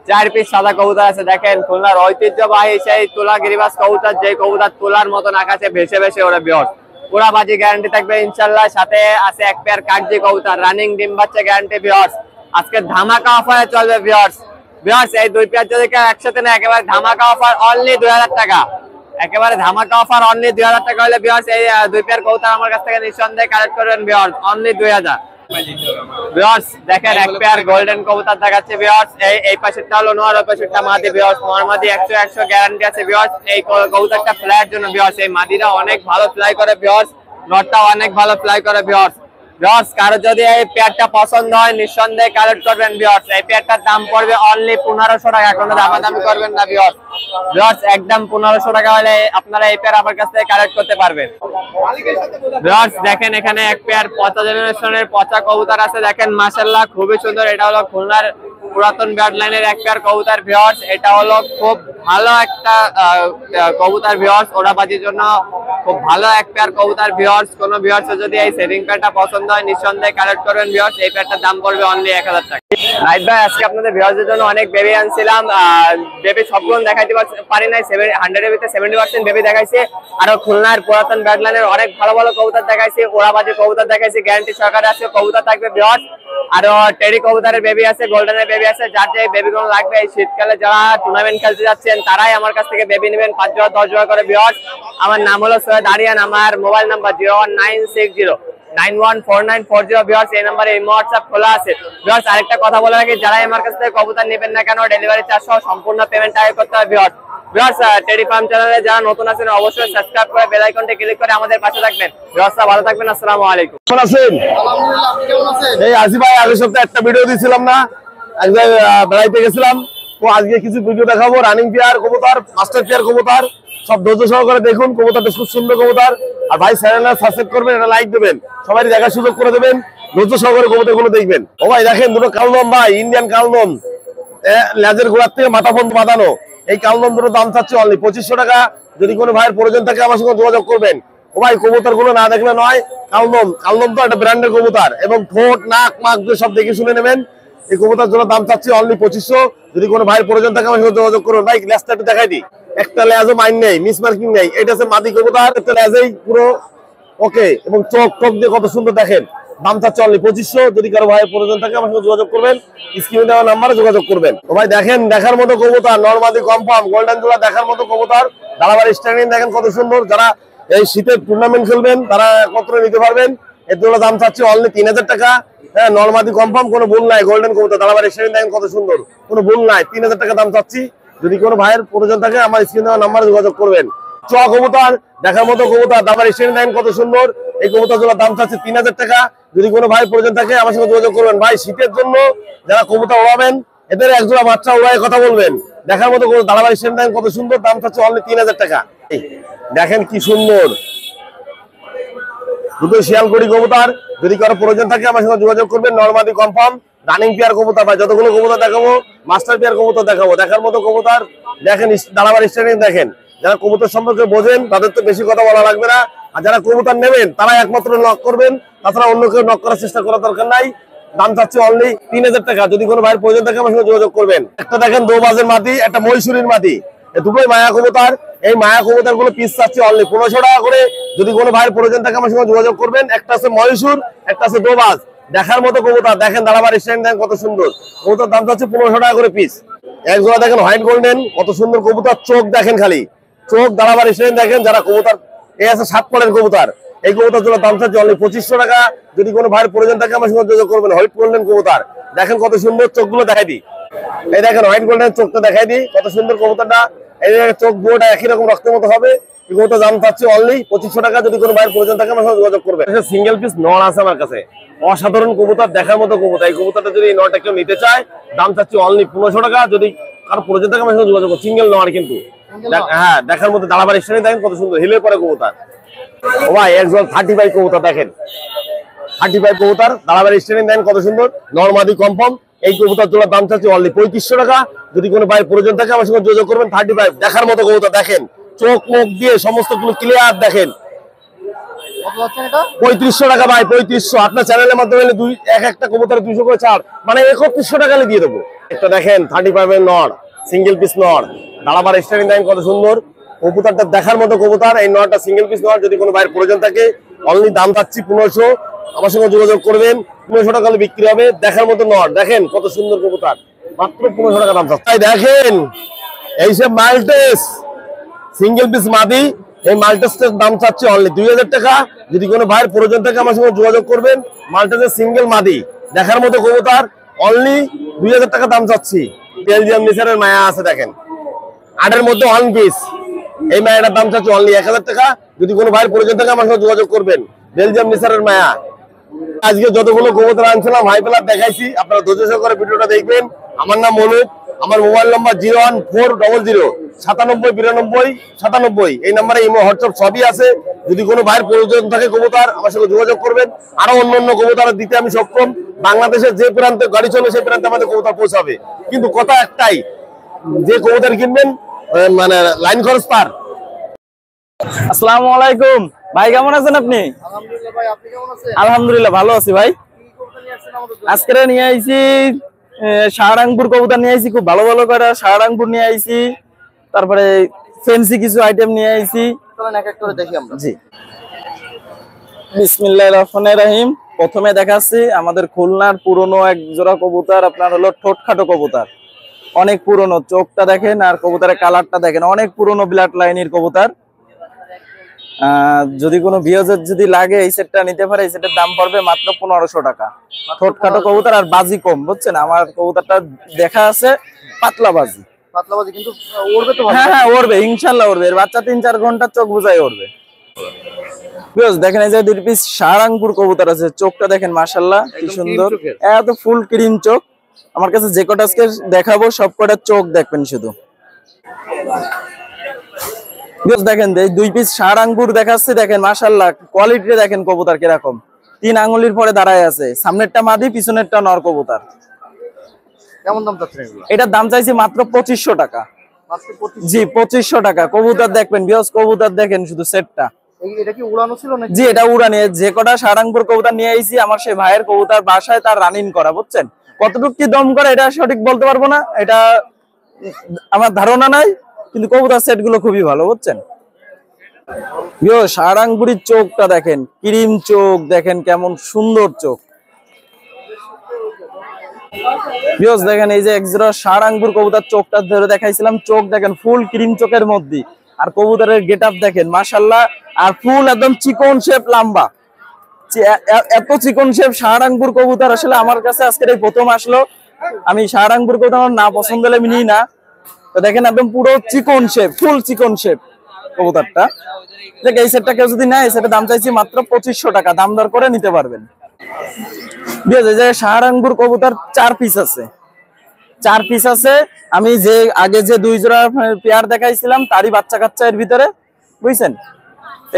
4 পিস সাদা কবুতর আছে। দেখেন খুলনার ঐতিহ্যবাহী সেই তোলা গিরিবাস কবুতর, যে কবুতর তোলার মতন আকাশে ভেসে ভেসে ওরা ভিউয়ার্স। ওড়াবাজি গ্যারান্টি থাকবে ইনশাআল্লাহ। সাথে আছে এক পেয়ার কাগজি কবুতর রানিং ডিম বাচ্চা গ্যারান্টি ভিউয়ার্স। আজকে ধামাকা অফারে চলবে ভিউয়ার্স। ভিউয়ার্স এই দুই পেয়ার যদি কেউ একসাথে না একেবারে ধামাকা অফার অনলি 2000 টাকা। একেবারে ধামাকা অফার অনলি 2000 টাকা হলে ভিউয়ার্স এই দুই পেয়ার কবুতর আমার কাছ থেকে নিঃসন্দেহে কালেক্ট করবেন ভিউয়ার্স অনলি 2000। ভিউয়ার্স দেখেন এক পেয়ার গোল্ডেন কবুতর দেখাচ্ছে ভিউয়ার্স। এই পাশেরটা হলো নর, ওই পাশেরটা মাদি ভিউয়ার্স। নর মাদি 100 গ্যারান্টি আছে ভিউয়ার্স। এই কবুতরটা ফ্লাইয়ের জন্য ভিউয়ার্স। এই মাদিরা অনেক ভালো ফ্লাই করে ভিউয়ার্স, নরটা অনেক ভালো ফ্লাই করে ভিউয়ার্স। ভিউয়ার্স কারো যদি এই পেয়ারটা পছন্দ হয় নিঃসন্দেহে কালেক্ট করবেন ভিউয়ার্স। এই পেয়ারটার দাম পড়বে অনলি 1500 টাকা, কোনো দামাদামি করবেন না ভিউয়ার্স। ভিউয়ার্স একদম 1500 টাকা হলে আপনারা এই পেয়ার আমার কাছ থেকে কালেক্ট করতে পারবেন। ভিউয়ার্স দেখেন এখানে এক পেয়ার পচা জেনারেশনের পচা কবুতর আছে, দেখেন মাশাআল্লাহ খুবই সুন্দর। এটা হলো খুলনার পুরাতন ব্লাড লাইনের এক পেয়ার কবুতর ভিউয়ার্স। এটা হলো খুব ভালো একটা কবুতর ভিউয়ার্স, ওড়াবাজির জন্য খুব ভালো এক পেয়ার কবুতর ভিউয়ার্স। কোন ভিউয়ার্স যদি এই সেটিং পেয়ারটা পছন্দ হয় নিঃসন্দেহে কালেক্ট করবেন ভিউয়ার্স। এই পেয়ারটার দাম পড়বে অনলি 1000 টাকা। রাইট ভাই আজকে আপনাদের ভিউয়ার্সদের জন্য অনেক বেবি আনছিলাম, বেবি সবগুলো দেখাইতে পারি নাই, 100 এর ভিতরে 70% বেবি দেখাইছে। আর খুলনার পুরাতন ব্লাড লাইনের অনেক ভালো ভালো কবুতর দেখাইছে, ওড়াবাজি কবুতর দেখাইছে, গ্যারান্টি সহকারে আছে কবুতর থাকবে ভিউয়ার্স। আর টেডি কবুতরের বেবি আছে, গোল্ডেনের বেবি আছে। যার যে বেবিগুলো লাগবে এই শীতকালে যারা টুর্নামেন্ট খেলতে যাচ্ছেন তারাই আমার কাছ থেকে বেবি নেবেন 5 জোড়া 10 জোড়া করে ভিউয়ার্স। আমার নাম হলো সৈয়দ আরিয়ান, আমার মোবাইল নাম্বার 01960914940 ভিউয়ার্স। এই নম্বরে এই হোয়াটসঅ্যাপ খোলা আছে ভিউয়ার্স। আরেকটা কথা বলে রাখি, যারা আমার কাছ থেকে কবুতর নেবেন না কেন ডেলিভারি চার্জ সহ সম্পূর্ণ পেমেন্ট আগে করতে হবে ভিউয়ার্স। ভিউয়ার্স টেডি ফার্ম চ্যানেলে যারা নতুন আছেন অবশ্যই সাবস্ক্রাইব করে বেল আইকনটা ক্লিক করে আমাদের পাশে থাকবেন ভিউয়ার্স। ভালো থাকবেন, আসসালামু আলাইকুম। কেমন আছেন? আলহামদুলিল্লাহ, আপনি কেমন আছেন? এই আসি ভাই, আগের সপ্তাহে একটা ভিডিও দিয়েছিলাম না, এক জায়গায় বেড়াইতে গেছিলাম, তো আজকে কিছু ভিডিও দেখাবো। রানিং পেয়ার কবুতর, মাস্টার পেয়ার কবুতর, সব ধৈর্য সহকারে দেখুন। কবুতরটা খুব সুন্দর কবুতর। আর ভাই চ্যানেলটা সাবস্ক্রাইব করবেন, এটা লাইক দেবেন, সবাই দেখার সুযোগ করে দেবেন, ধৈর্য সহকারে কবুতরগুলো দেখবেন। ও ভাই দেখেন দুটো কালদম ভাই, ইন্ডিয়ান কালদম, লেজের গোড়ার থেকে মাথা পর্যন্ত বাঁধানো। এই কালদম দুটো দাম চাচ্ছে অনলি 2500 টাকা। যদি কোনো ভাইয়ের প্রয়োজন থাকে আমার সঙ্গে যোগাযোগ করবেন। ও ভাই কবুতর গুলো না দেখলে নয়, কালদম কালদম তো একটা ব্র্যান্ডের কবুতর, এবং ঠোঁট নাক মাক সব দেখে শুনে নেবেন। এই কবুতর জন্য দাম চাচ্ছি অনলি 2500। যদি কোনো ভাইয়ের প্রয়োজন থাকে আমার সঙ্গে যোগাযোগ করুন। ভাই লেজটা একটু দেখাই দিই, একটা লেজও মাইন নেই, মিস মার্কিং নেই। এটা হচ্ছে মাদি কবুতর, একটা লেজেই পুরো ওকে, এবং চোখ টোক দিয়ে কত সুন্দর দেখেন। দাম চাচ্ছে অনলি 2500। যদি কারো ভাইয়ের প্রয়োজন থাকে আমার সঙ্গে যোগাযোগ করবেন, স্ক্রিনে দেওয়া নাম্বারে যোগাযোগ করবেন। ও ভাই দেখেন দেখার মতো কবুতর, নরমাদি কনফার্ম গোল্ডেন জোড়া দেখার মতো কবুতর। দাঁড়াবার স্ট্যান্ডিং দেখেন কত সুন্দর। যারা এই শীতের টুর্নামেন্ট খেলবেন তারা একত্র নিতে পারবেন। এর জন্য দাম চাচ্ছে অনলি 3000 টাকা। হ্যাঁ নরমাদি কনফার্ম, কোনো ভুল নাই। গোল্ডেন কবুতর দাঁড়াবার স্ট্যান্ডিং দেখেন কত সুন্দর, কোনো ভুল নাই। 3000 টাকা দাম চাচ্ছি। যদি কোনো ভাইয়ের প্রয়োজন থাকে আমার স্ক্রিনে দেওয়া নাম্বারে যোগাযোগ করবেন। চ কবুতর দেখার মতো কবুতর, দাঁড়াবার স্ট্যান্ডিং দেখেন কত সুন্দর। এই কবুতর গুলোর দাম চাচ্ছে 3000 টাকা। যদি কোনো ভাইয়ের প্রয়োজন থাকে আমার সঙ্গে যোগাযোগ করবেন। ভাই শীতের জন্য যারা কবুতর উড়াবেন এদের একজোড়া বাচ্চা উড়ায় কথা বলবেন। দেখার মতো দাঁড়াবার স্ট্যান্ডিং দেখেন কত সুন্দর, দাম চাচ্ছে অনলি 3000 টাকা। দেখেন কি সুন্দর দুটো শিয়ালকুড়ি কবুতর। যদি কারো প্রয়োজন থাকে আমার সঙ্গে যোগাযোগ করবেন। নরমাদি কনফার্ম রানিং পেয়ার কবুতর। ভাই যতগুলো কবুতর দেখাবো মাস্টার পেয়ার কবুতর দেখাবো। দেখার মতো কবুতর দেখেন, দাঁড়াবার স্ট্যান্ডিং দেখেন। যারা কবুতর সম্পর্কে বোঝেন তাদের তো বেশি কথা বলা লাগবে না। আর যারা কবুতর নেবেন তারা একমাত্র নক করবেন, তাছাড়া অন্য কেউ নক করার চেষ্টা করার দরকার নাই। দাম চাচ্ছে অনলি 3000 টাকা। যদি কোনো ভাইয়ের প্রয়োজন থাকে আমার সঙ্গে যোগাযোগ করবেন। একটা দেখেন দোবাজের মাটি, একটা মহীশূরীর মাটি, এই দুটোই মায়া কবুতর। এই মায়া কবুতর গুলো পিস চাচ্ছে অনলি 1500 টাকা করে। যদি কোনো ভাইয়ের প্রয়োজন থাকে আমার সঙ্গে যোগাযোগ করবেন। একটা আছে মহীশূর, একটা আছে দোবাজ। দেখার মতো কবুতর, দেখেন দাঁড়াবার স্ট্যান্ড দেখেন কত সুন্দর কবুতর। দাম চাচ্ছে 1500 টাকা করে পিস। এক জোড়া দেখেন হোয়াইট গোল্ডেন, কত সুন্দর কবুতর। চোখ দেখেন খালি, চোখ দাঁড়াবার স্ট্যান্ড দেখেন। যারা কবুতর এই আছে 7 পরের কবুতর, এই কবুতর জন্য দাম চাচ্ছে অনলি 2500 টাকা। যদি কোনো ভাইয়ের প্রয়োজন থাকে আমার সঙ্গে যোগাযোগ করবেন। হোয়াইট গোল্ডেন কবুতর দেখেন কত সুন্দর, চোখগুলো দেখাই দিই। এই দেখেন হোয়াইট গোল্ডেন চোখটা দেখাই দিই, কত সুন্দর কবুতরটা। এই চোখ দুটোটা একই রকম রক্তের মতো হবে। এই কবুতর দাম চাচ্ছে অনলি 2500 টাকা। যদি কোনো ভাইয়ের প্রয়োজন থাকে আমার সঙ্গে যোগাযোগ করবেন। সিঙ্গেল পিস নর আছে আমার কাছে, অসাধারণ কবুতর, দেখার মতো কবুতর। এই কবুতরটা যদি এই নরটা কেউ নিতে চায় দাম চাচ্ছে অনলি 1500 টাকা। যদি কারো প্রয়োজন থাকে আমার সঙ্গে যোগাযোগ করুন। সিঙ্গেল নর কিন্তু, হ্যাঁ দেখার মতো দাঁড়াবার স্ট্যান্ডিং দেখেন কত সুন্দর, হিলে পরে কবুতর। ও ভাই একজন 35 কবুতর দেখেন, 35 কবুতর দাঁড়াবার স্ট্যান্ডিং দেখেন কত সুন্দর, নরমাদি কনফার্ম। এই কবুতর জোড়ার দাম চাচ্ছে অনলি 3500 টাকা। যদি কোনো ভাইয়ের প্রয়োজন থাকে আমার সঙ্গে যোগাযোগ করবেন। 35 দেখার মতো কবুতর দেখেন, চোখ মুখ দিয়ে সমস্ত গুলো ক্লিয়ার দেখেন। 3500 টাকা ভাই, 3500। আপনার চ্যানেলের মাধ্যমে একটা কবুতর 200 করে ছাড়, মানে 3100 টাকা দিয়ে দেবো। একটা দেখেন 35 এর নর, সিঙ্গেল পিস নর, দাঁড়াবার স্ট্যান্ডিং দেখেন কত সুন্দর। কবুতরটা দেখার মতো কবুতর। এই নরটা সিঙ্গেল পিস নর। যদি কোনো ভাইয়ের প্রয়োজন থাকে অনলি দাম চাচ্ছি 1500। আমার সঙ্গে যোগাযোগ করবেন। 1500 টাকা বিক্রি হবে। দেখার মতো নর দেখেন কত সুন্দর কবুতর, মাত্র 1500 টাকা দাম চাচ্ছে। দেখেন এইসব মাল্টেস সিঙ্গেল পিস মাদি, এই মাল্টেসটার দাম চাচ্ছে অনলি 2000 টাকা। যদি কোনো ভাইয়ের প্রয়োজন থাকে আমার সঙ্গে যোগাযোগ করবেন। মাল্টেসের সিঙ্গেল মাদি দেখার মতো কবুতর, অনলি 2000 টাকা দাম চাচ্ছি। বেলজিয়াম নিসারের মায়া আছে দেখেন, 8 এর মধ্যে 1 পিস। এই মায়াটার দাম চাচ্ছে অনলি 1000 টাকা। যদি কোনো ভাইয়ের প্রয়োজন থাকে আমার সঙ্গে যোগাযোগ করবেন। বেলজিয়াম নিসারের মায়া আজকে যতগুলো কবুতর আনছিলাম হাই প্লার দেখাইছি, আপনারা ধৈর্য সহকারে ভিডিওটা দেখবেন। আমার নাম অনুপ, আমার মোবাইল নাম্বার 01400 97 92 97। এই নাম্বারে ইমো হোয়াটসঅ্যাপ সবই আছে। যদি কোনো ভাইয়ের প্রয়োজন থাকে কবুতর, আমার সঙ্গে যোগাযোগ করবেন। আরো অন্য কবুতর দিতে আমি সক্ষম। বাংলাদেশের যে প্রান্তে গাড়ি চলে সেই প্রান্তে আমাদের কবুতর পৌঁছাবে। কিন্তু কথা একটাই, যে কবুতর কিনবেন মানে লাইন খরচ পার। আসসালামু আলাইকুম ভাই, কেমন আছেন আপনি? আলহামদুলিল্লাহ ভাই, আপনি কেমন আছেন? আলহামদুলিল্লাহ ভালো আছি ভাই। কি কবুতর নিয়ে আসছেন আমাদের জন্য? আজকে নিয়ে আইছি শাহরাংপুর কবুতর নিয়ে আইছি, খুব ভালো ভালো করে শাহরাংপুর নিয়ে আইছি। তারপরে ফেন্সি কিছু আইটেম নিয়ে আইছি। চলেন এক এক করে দেখি আমরা। জি, বিসমিল্লাহির রহমানির রহিম। প্রথমে দেখাচ্ছি আমাদের খুলনার পুরনো এক জোড়া কবুতর, আপনার হলো ঠোঁটখাটো কবুতর। অনেক পুরনো, চোখটা দেখেন আর কবুতরের কালারটা দেখেন, অনেক পুরনো ব্লাড লাইনের কবুতর। যদি কোনো ভিউয়ার যদি লাগে এই সেটটা নিতে পারে। এই সেটের দাম পড়বে মাত্র 1500 টাকা। ঠোঁটখাটো কবুতর আর বাজি কম, বুঝছেন? আমার কবুতরটা দেখা আছে পাতলা বাজি। পাতলাবাজি কিন্তু উড়বে তো ভালো। হ্যাঁ হ্যাঁ উড়বে, ইনশাল্লাহ উড়বে। এর বাচ্চা 3-4 ঘন্টা চোখ বুঝাই উড়বে। দেখেন এই যে 2 পিস শাহরাংপুর কবুতর আছে, চোখটা দেখেন মাশাআল্লাহ কি সুন্দর, এত ফুল ক্রিম চোখ। আমার কাছে যে কটা আজকে দেখাবো সব কটা চোখ দেখবেন শুধু। দেখেন 2 পিস শাহরাংপুর দেখাচ্ছে, দেখেন মাশাআল্লাহ কোয়ালিটি দেখেন কবুতর কিরকম। 3 আঙ্গুলির পরে দাঁড়ায় আছে, সামনেরটা মাদি পিছনেরটা নর কবুতর। কেমন দাম চাচ্ছেন এগুলো? এটার দাম চাইছি মাত্র 2500 টাকা। মাত্র 25। জি 2500 টাকা। কবুতর দেখবেন বিয়স, কবুতর দেখেন শুধু সেটটা। এটা কি উড়ানো ছিল নাকি? জি এটা উড়ানি। যে কটা শাহরাংপুর কবুতর নিয়ে আইছি আমার সেই ভাইয়ের কবুতর বাসায় তার রানিং করা, বুঝছেন? কতটুকু কি দম করে এটা সঠিক বলতে পারবো না, এটা আমার ধারণা নাই, কিন্তু কবুতর সেট গুলো খুবই ভালো, বুঝছেন? শাহরাংপুরের চোখটা দেখেন, ক্রিম চোখ দেখেন, কেমন সুন্দর চোখ। দেখেন এই যে একজোড়া শাহরাংপুর কবুতর চোখটা ধরে দেখাইছিলাম, চোখ দেখেন ফুল ক্রিম চোখের মধ্যে। আর কবুতরের গেটআপ দেখেন মাশাআল্লাহ, আর ফুল একদম চিকন শেপ, লম্বা। এত চিকন শেপ শাহরাংপুর কবুতর আসলে আমার কাছে আজকের এই প্রথম আসলো। আমি শাহরাংপুর কবুতর আমার না পছন্দ হলে আমি নিই না। তো দেখেন একদম পুরো চিকন শেপ, ফুল চিকন শেপ কবুতরটা। দেখ এই সেটটা কেউ যদি নেয়, সেটার দাম চাইছি মাত্র 2500 টাকা। দাম দর করে নিতে পারবেন। শাহরাংপুর কবুতর 4 পিস আছে, 4 পিস আছে। আমি যে আগে যে 2 জোড়া পেয়ার দেখাইছিলাম তারই বাচ্চা কাচ্চা এর ভিতরে, বুঝছেন?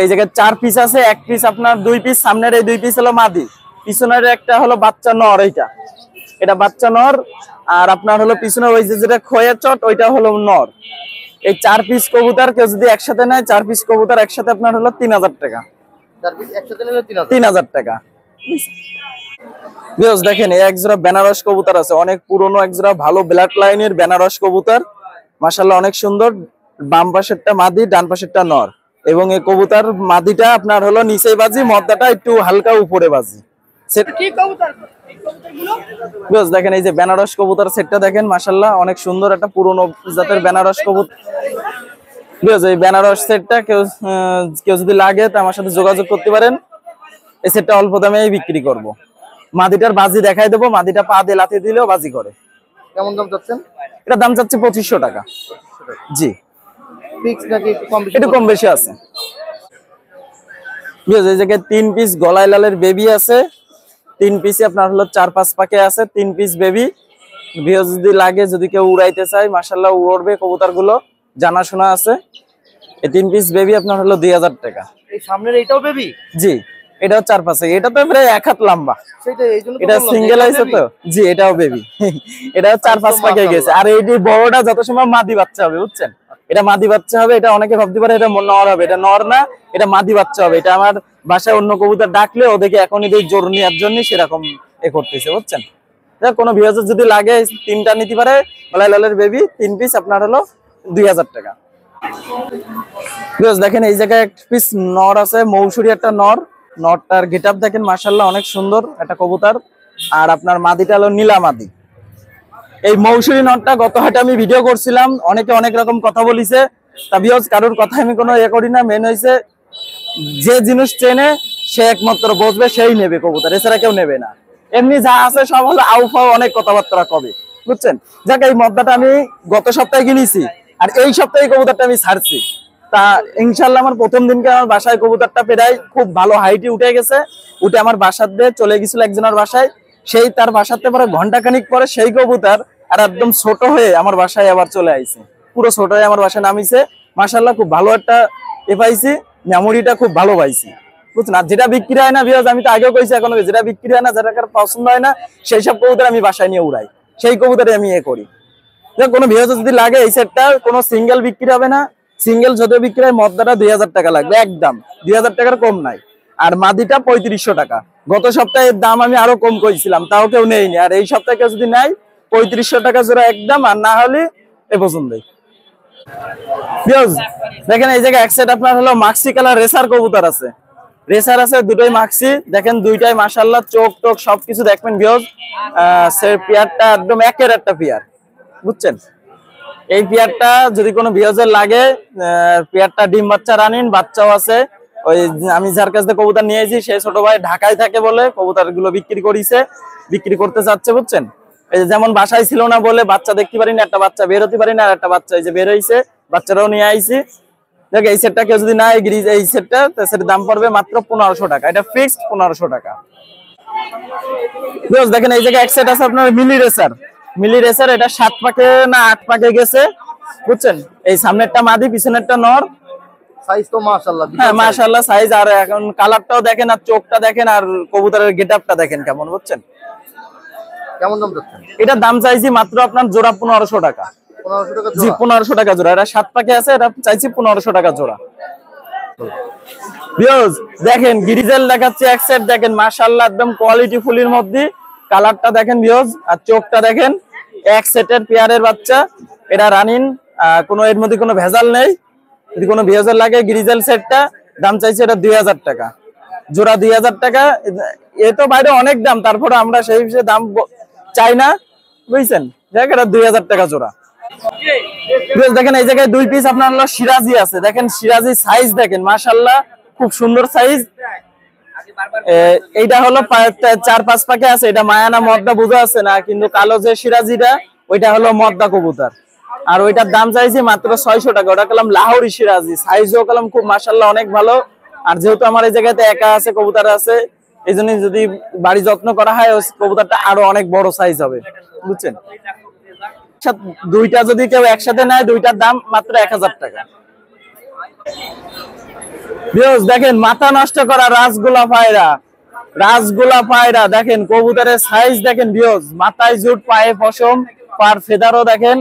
এই জায়গায় 4 পিস আছে। 1 পিস আপনার 2 পিস, সামনের এই 2 পিস হলো মাদি, পিছনের একটা হলো বাচ্চা নর। এটা বাচ্চা নর, আর আপনার হলো পিছনের ওই যেটা খয়ের চট ওইটা হলো নর। এই 4 পিস কবুতর কেউ যদি একসাথে নেয়, 4 পিস কবুতর একসাথে আপনার হলো 3000 টাকা। 4 পিস একসাথে নিলে 3000। 3000 টাকা। দেখেন এই একজোড়া বেনারস কবুতর আছে, অনেক পুরনো একজোড়া ভালো ব্ল্যাক লাইনের বেনারস কবুতর, মাশাআল্লাহ অনেক সুন্দর। বাম পাশেরটা মাদি, ডান পাশেরটা নর। এবং এই কবুতর মাদিটা আপনার হলো নিচে বাজি, মদ্দাটা একটু হালকা উপরে বাজি। দেখেন এই যে বেনারস কবুতর সেটটা দেখেন মাশাআল্লাহ অনেক সুন্দর, একটা পুরনো জাতের বেনারস কবুতর। এই বেনারস সেটটা কেউ যদি লাগে তা আমার সাথে যোগাযোগ করতে পারেন। এই সেটটা অল্প দামেই বিক্রি করব। মাদিটার বাজি দেখাই দেবো, মাদিটা পা দিয়ে লাথি দিলেও বাজি করে। কেমন দাম চাচ্ছেন? এটার দাম চাচ্ছি 2500 টাকা। জি ফিক্স নাকি কম বেশি? একটু কম বেশি আছে। এই জায়গায় 3 পিস গলায় লালের বেবি আছে, 3 পিসে আপনার হলো 4-5 পাকে আছে, 3 পিস বেবি। যদি লাগে, যদি কেউ উড়াইতে চায় মাশাআল্লাহ উড়বে কবুতর গুলো, জানাশোনা আছে। এই 3 পিস বেবি আপনার হলো 2000 টাকা। এই সামনের এটাও বেবি? জি এটাও 4 পাশে, এটা তো প্রায় 1 হাত লম্বা। সেটাই, এইজন্য তো এটা বললাম সিঙ্গেল আছে তো। জি এটাও বেবি, এটাও 4-5 পাকে গেছে। আর এই বড়টা যত সময় মাদি বাচ্চা হবে, বুঝছেন? এটা মাদি বাচ্চা হবে। এটা অনেকে ভাবতে পারে এটা নর হবে, এটা নর না, এটা মাদি বাচ্চা হবে। এটা আমার বাসায় অন্য কবুতর ডাকলে ওদেরকে এখন এদের জোর নেওয়ার জন্য সেরকম করতেছে, বুঝছেন? কোনো ভিউয়ার যদি লাগে 3টা নিতে পারে গলায় লালের বেবি, 3 পিস আপনার হলো 2000 টাকা। দেখেন এই জায়গায় 1 পিস নর আছে, মৌসুরি একটা নর। নরটার গেটআপ দেখেন মাশাআল্লাহ অনেক সুন্দর একটা কবুতর। আর আপনার মাদিটা হলো নীলা মাদি। এই মৌসুরি নরটা গত হাটে আমি ভিডিও করছিলাম, অনেকে অনেক রকম কথা বলিছে। তা ভিউয়ার্স কারোর কথা আমি কোনো করি না। মেন হইছে যে জিনিস চেনে সে একমাত্র বসবে, সেই নেবে কবুতর, এছাড়া কেউ নেবে না। এমনি যা আছে সব হলো আউফাও, অনেক কথাবার্তা কবে, বুঝছেন? যাক এই মদ্দাটা আমি গত সপ্তাহে কিনেছি, আর এই সপ্তাহে কবুতরটা আমি ছাড়ছি। তা ইনশাল্লাহ আমার প্রথম দিনকে আমার বাসায় কবুতরটা প্রায় খুব ভালো হাইটে উঠে গেছে, উঠে আমার বাসার দিয়ে চলে গেছিল একজনের বাসায়। সেই তার বাসাতে পরে ঘন্টাখানিক পরে সেই কবুতর আর একদম ছোট হয়ে আমার বাসায় আবার চলে আইছে, পুরো ছোট হয়ে আমার বাসায় নামিছে। মাশাআল্লাহ খুব ভালো একটা পাইছি, মেমোরিটা খুব ভালো পাইছি, বুঝছেন। আর যেটা বিক্রি হয় না ভিউয়ার্স, আমি তো আগেও কইছি এখনো, যেটা বিক্রি হয় না, যেটা কার পছন্দ হয় না, সেই সব কবুতর আমি বাসায় নিয়ে উড়াই, সেই কবুতরে আমি করি। কোনো ভিউয়ার্স যদি লাগে এই সেটটা কোনো সিঙ্গেল বিক্রি হবে না, সিঙ্গেল যদিও বিক্রি হয় মদ্দাটা 2000 টাকা লাগবে, একদম 2000 টাকার কম নাই। আর মাদিটা 3500 টাকা। গত সপ্তাহের দাম আমি আরো কম করেছিলাম, তাও কেউ নেয়নি। আর এই সপ্তাহে কেউ যদি নেয় 3500 টাকা জোড়া একদম, আর না হলে এ পছন্দই। দেখেন এই জায়গায় এক সেট আপনার হলো মাক্সি কালার রেসার কবুতর আছে, রেসার আছে দুটোই মাক্সি, দেখেন দুইটাই মাশাআল্লাহ চোখ টোক সবকিছু দেখবেন ভিউয়ার্স। পেয়ারটা একদম একের একটা পেয়ার, বুঝছেন। এই পেয়ারটা যদি কোনো ভিউয়ার্সের লাগে, পেয়ারটা ডিম বাচ্চা রানিন, বাচ্চাও আছে। ওই আমি যার কাছ থেকে কবুতর নিয়েছি সেই ছোট ভাই ঢাকায় থাকে বলে কবুতর গুলো বিক্রি করতে চাচ্ছে, বুঝছেন। এই যেমন বাসায় ছিল না বলে বাচ্চা দেখতে পারি না, একটা বাচ্চা বের হতে পারি না, আর একটা বাচ্চা এই যে বের হয়েছে, বাচ্চারাও নিয়ে আইছি। দেখ এই সেটটা কেউ যদি না এই সেটটা, সেটার দাম পড়বে মাত্র 1500 টাকা, এটা ফিক্সড 1500 টাকা। দেখেন এই জায়গায় এক সেট আছে আপনার মিলি রেসার, এটা 7 পাকে না 8 পাকে গেছে, বুঝছেন। এই সামনেরটা মাদি, পিছনেরটা নর। সাইজ তো মাশাআল্লাহ, হ্যাঁ মাশাআল্লাহ সাইজ। আর এখন কালারটাও দেখেন, আর চোখটা দেখেন, আর কবুতরের গেটআপটা দেখেন কেমন, বুঝছেন। কেমন দাম যাচ্ছে? এটার দাম চাইছি মাত্র আপনার জোড়া 1500 টাকা। 1500 টাকা জি জোড়া? 1500 টাকা জোড়া। এটা 7 পাকে আছে, এটা চাইছি 1500 টাকা জোড়া। ভিউয়ার্স দেখেন গ্রিজেল দেখাচ্ছে এক সেট, দেখেন মাশাআল্লাহ একদম কোয়ালিটি ফুলের মধ্যে, কালারটা দেখেন ভিউয়ার্স, আর চোখটা দেখেন। এক সেটের পেয়ারের বাচ্চা, এটা রানিন, কোনো এর মধ্যে কোনো ভেজাল নেই। যদি কোনো ভিউয়ার্সের লাগে গ্রিজেল সেটটা, দাম চাইছে এটা 2000 টাকা জোড়া, 2000 টাকা। এ তো বাইরে অনেক দাম, তারপরে আমরা সেই হিসেবে দাম চাই না, বুঝছেন। দেখ এটা 2000 টাকা জোড়া। দেখেন এই জায়গায় 2 পিস আপনার হলো সিরাজি আছে, দেখেন সিরাজি সাইজ দেখেন মাশাআল্লাহ খুব সুন্দর সাইজ। এইটা হলো 4-5 পাকে আছে, এটা মায়ানা মদ্দা বুঝা আছে না, কিন্তু কালো যে সিরাজিটা ওইটা হলো মদ্দা কবুতর। আর ওইটার দাম চাইছি মাত্র 600 টাকা। ওটা কলাম লাহোরি সিরাজি, সাইজও কলাম খুব মাশাআল্লাহ অনেক ভালো। আর যেহেতু আমার এই জায়গাতে একা আছে, কবুতর আছে, এই জন্য যদি বাড়ি যত্ন করা হয় ওই কবুতরটা আরো অনেক বড় সাইজ হবে, বুঝছেন। দুইটা যদি কেউ একসাথে নেয়, দুইটার দাম মাত্র 1000 টাকা। দেখেন মাথা নষ্ট করা রাসগোলা পায়রা দেখেন, কবুতরের সাইজ দেখেন ভিউজ, মাথায় জুট, পায়ে পশম, পার ফেদারও দেখেন।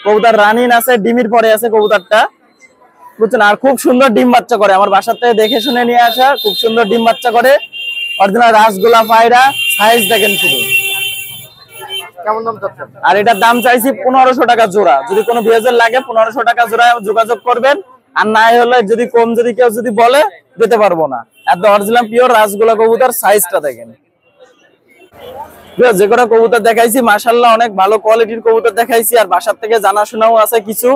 কবুতর রানিন আছে, ডিমির পরে আছে কবুতরটা, বুঝছেন। আর খুব সুন্দর ডিম বাচ্চা করে, আমার বাসার থেকে দেখে শুনে নিয়ে আসা, খুব সুন্দর ডিম বাচ্চা করে, অরিজিনাল রাসগোলা পায়রা। সাইজ দেখেন শুধু। কেমন দাম যাচ্ছে? আর এটার দাম চাইছি 1500 টাকা জোড়া। যদি কোনো ভিউয়ার্সের লাগে 1500 টাকা জোড়া যোগাযোগ করবেন, আর না হলে যদি কম যদি কেউ যদি বলে দিতে পারবো না। একদম অরিজিনাল পিওর রাসগোলা কবুতর, সাইজটা দেখেন। যে কটা কবুতর দেখাইছি মাশাআল্লাহ অনেক ভালো কোয়ালিটির কবুতর দেখাইছি, আর বাসার থেকে জানাশোনাও আছে কিছু।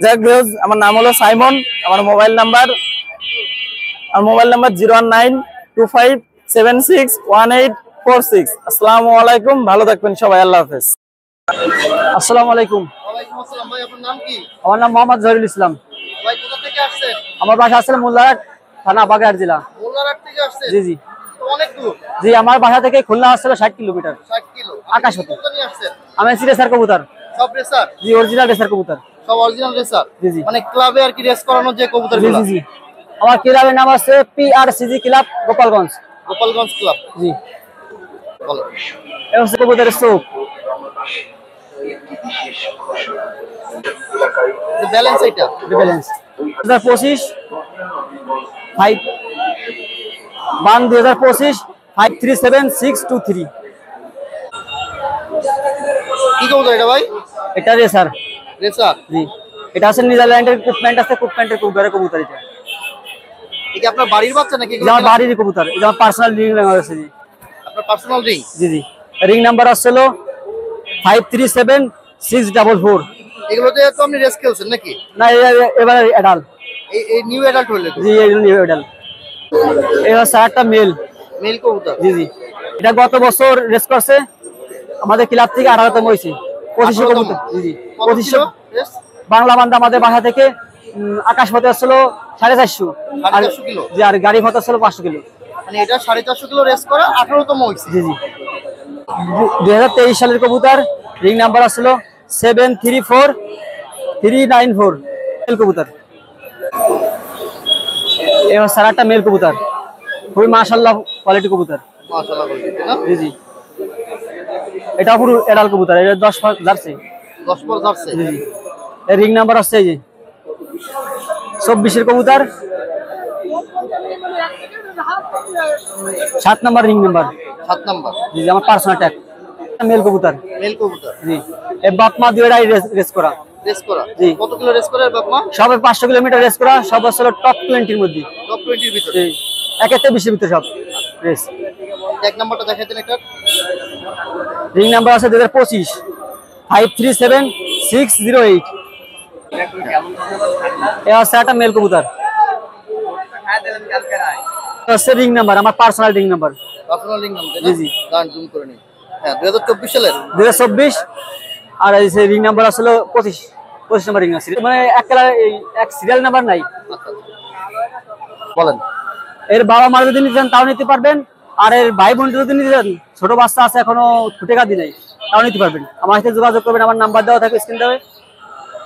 যাক ভিউয়ার্স, আমার নাম হলো সাইমন, আমার মোবাইল নাম্বার 01925761846। আসসালামু আলাইকুম, ভালো থাকবেন সবাই, আল্লাহ হাফেজ। আসসালামু আলাইকুম, ওয়ালাইকুম আসসালাম। ভাই আপনার নাম কি? আমার নাম মোহাম্মদ জহিরুল ইসলাম। ভাই কোথা থেকে আসছেন? আমার বাসা আসলে মোল্লারহাট থানা, বাগেরহাট জেলা। মোল্লারহাট থেকে আসছেন? জি জি তো অনেক দূর। জি, আমার বাসা থেকে খুলনা আসছিল 60 কিলোমিটার। 60 কিলো। আকাশ হতে। কত নিয়ে আসছেন? আমি রেসার কবুতর। সব রেসার? জি, অরিজিনাল রেসার কবুতর। সব অরিজিনাল রেসার? জি জি। মানে ক্লাবে আর কি রেস করানো যে জি কবুতরগুলো? জি জি। আমার ক্লাবের নাম আছে PRCG club Gopalganj. Gopalganj club. জি। বলো। এই হচ্ছে কবুতরের চোখ। ব্যালেন্স এটা? ব্যালেন্স 2025 5 মান 2025 537623। কি কবুতর এটা ভাই? এটা রেসার। রেসার? জি, এটা আছে নেদারল্যান্ডের কুপম্যান্ট, আছে কুপম্যান্টের কবুতরের কবুতর। এটা কি আপনার বাড়ির বাচ্চা নাকি? এটা আমার বাড়ির কবুতর, এটা আমার পার্সোনাল রিং নাম্বার আছে। জি, আপনার পার্সোনাল রিং? জি জি, রিং নাম্বার আসছিল 537644। এগুলোতে তো আপনি রেস খেলছেন নাকি? না, এবার অ্যাডাল। এই নিউ অ্যাডাল্ট হইলে তো? জি, এই নিউ অ্যাডাল। এবার একটা মেল। মেল কবুতর? জি জি, এটা গত বছর রেস করছে আমাদের ক্লাব থেকে, 18তম হয়েছে। 2500 কবুতর। জি জি, 2500 রেস? বাংলা বান্ধা আমাদের বাসা থেকে আকাশ পথে আসছিল 450, আর 450 কিলো। জি আর গাড়ি পথে আসছিল 500 কিলো। মানে এটা 450 কিলো রেস করা 18তম হয়েছে। জি জি 2023 সালের কবুতর, রিং নাম্বার আসছিল 734394 মেল কবুতর। এই হচ্ছে আর একটা মেল কবুতর, খুবই মাশাআল্লাহ কোয়ালিটি কবুতর। মাশাআল্লাহ বলতে না? জি জি এটা পুরো এডাল কবুতর, এটা 10 জার্সি। 10 পর ধরছে। জি জি এর রিং নাম্বার আছে এই যে 24 এর কবুতর, 7 নাম্বার রিং নাম্বার। 7 নাম্বার জি জি আমার পার্সোনাল ট্যাগ, মেল কবুতর। মেল কবুতর জি এ বাপ মা দুইটাই রেস করা। রেস করা। জি। কত কিলো রেস করে বাপ মা? সবে 500 কিলোমিটার রেস করা, সব আসলে টপ 20 এর মধ্যে। টপ 20 এর ভিতরে। জি 1-20 এর ভিতরে সব রেস। ট্যাগ নাম্বারটা দেখাইতেন একটা। রিং নাম্বার আছে 2025 537608। এ আছে একটা মেল কবুতর, আছে রিং নাম্বার আমার personal ring number. Personal link number জি, জি। গান জুম করে নিন। হ্যাঁ 2024 সালের। 2024 আর এই যে রিং নাম্বার আসলে 25 নম্বর রিং আছে, মানে এক সিরিয়াল নাম্বার নাই। বলেন। এর বাবা মা যদি নিতে চান তাও নিতে পারবেন, আর এর ভাই বোন যদি নিতে চান, ছোট বাচ্চা আছে এখনো ফুটে কাঁদি নাই, তাও নিতে পারবেন। আমার সাথে যোগাযোগ করবেন, আমার নাম্বার দেওয়া থাকে স্ক্রিন দেওয়া।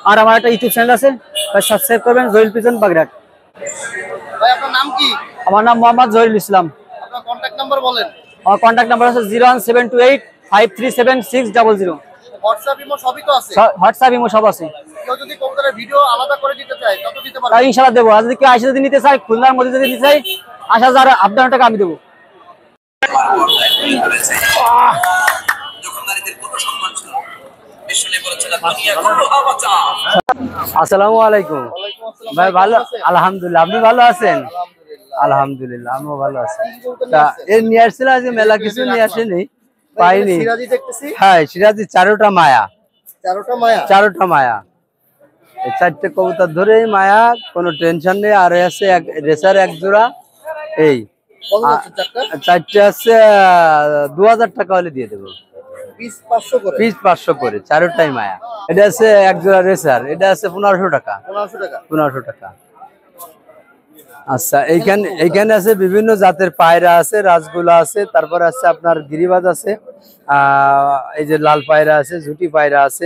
আর আমার একটা ইউটিউব চ্যানেল আছে, সাবস্ক্রাইব করবেন, জহিল পিজন বাগেরহাট। ভাই আপনার নাম কি? আমার নাম মোহাম্মদ জহিরুল ইসলাম। আপনার কন্টাক্ট নাম্বার বলেন। আমার কন্ট্যাক্ট নাম্বার আছে 01728537600। হোয়াটসঅ্যাপ ইমো সবই তো আছে। হোয়াটসঅ্যাপ ইমো সব আছে। কেউ যদি কবুতরের ভিডিও আলাদা করে দিতে চায় তত দিতে তাই পারবেন। ইনশাআল্লাহ দেবো। আর যদি কেউ আসে যদি নিতে চায়, খুলনার মধ্যে যদি নিতে চাই, 80,000 আপনার টাকা আমি দেবো। আসসালামু আলাইকুম ওয়ালাইকুম আসসালাম। ভাই, ভালো কেমন আছেন? আলহামদুলিল্লাহ। আপনি ভালো আছেন? আলহামদুলিল্লাহ। আলহামদুলিল্লাহ আমিও ভালো আছি। কি কবুতর তা নিয়ে আসছেন? এর নিয়ে আসছিল আজকে মেলা কিছু নিয়ে আসেনি, ভাই, পাইনি। এখানে সিরাজি দেখতেছি। হ্যাঁ সিরাজি চারোটা মায়া, 4টা মায়া। চারোটা মায়া। এই 4টে কবুতর ধরেই মায়া, কোনো টেনশন নেই। আর আছে এক রেসার এক জোড়া। এই কত যাচ্ছে চারটা? 4টে আছে 2000 টাকা হলে দিয়ে দেবো, পিস 500 করে। পিস 500 করে, চারোটাই মায়া। এটা আছে এক জোড়া রেসার, এটা আছে 1500 টাকা। 1500 টাকা। 1500 টাকা। আচ্ছা এইখানে আছে বিভিন্ন জাতের পায়রা আছে, রাজগোলা আছে, তারপর আছে আপনার গিরিবাজ আছে, এই যে লাল পায়রা আছে, ঝুটি পায়রা আছে।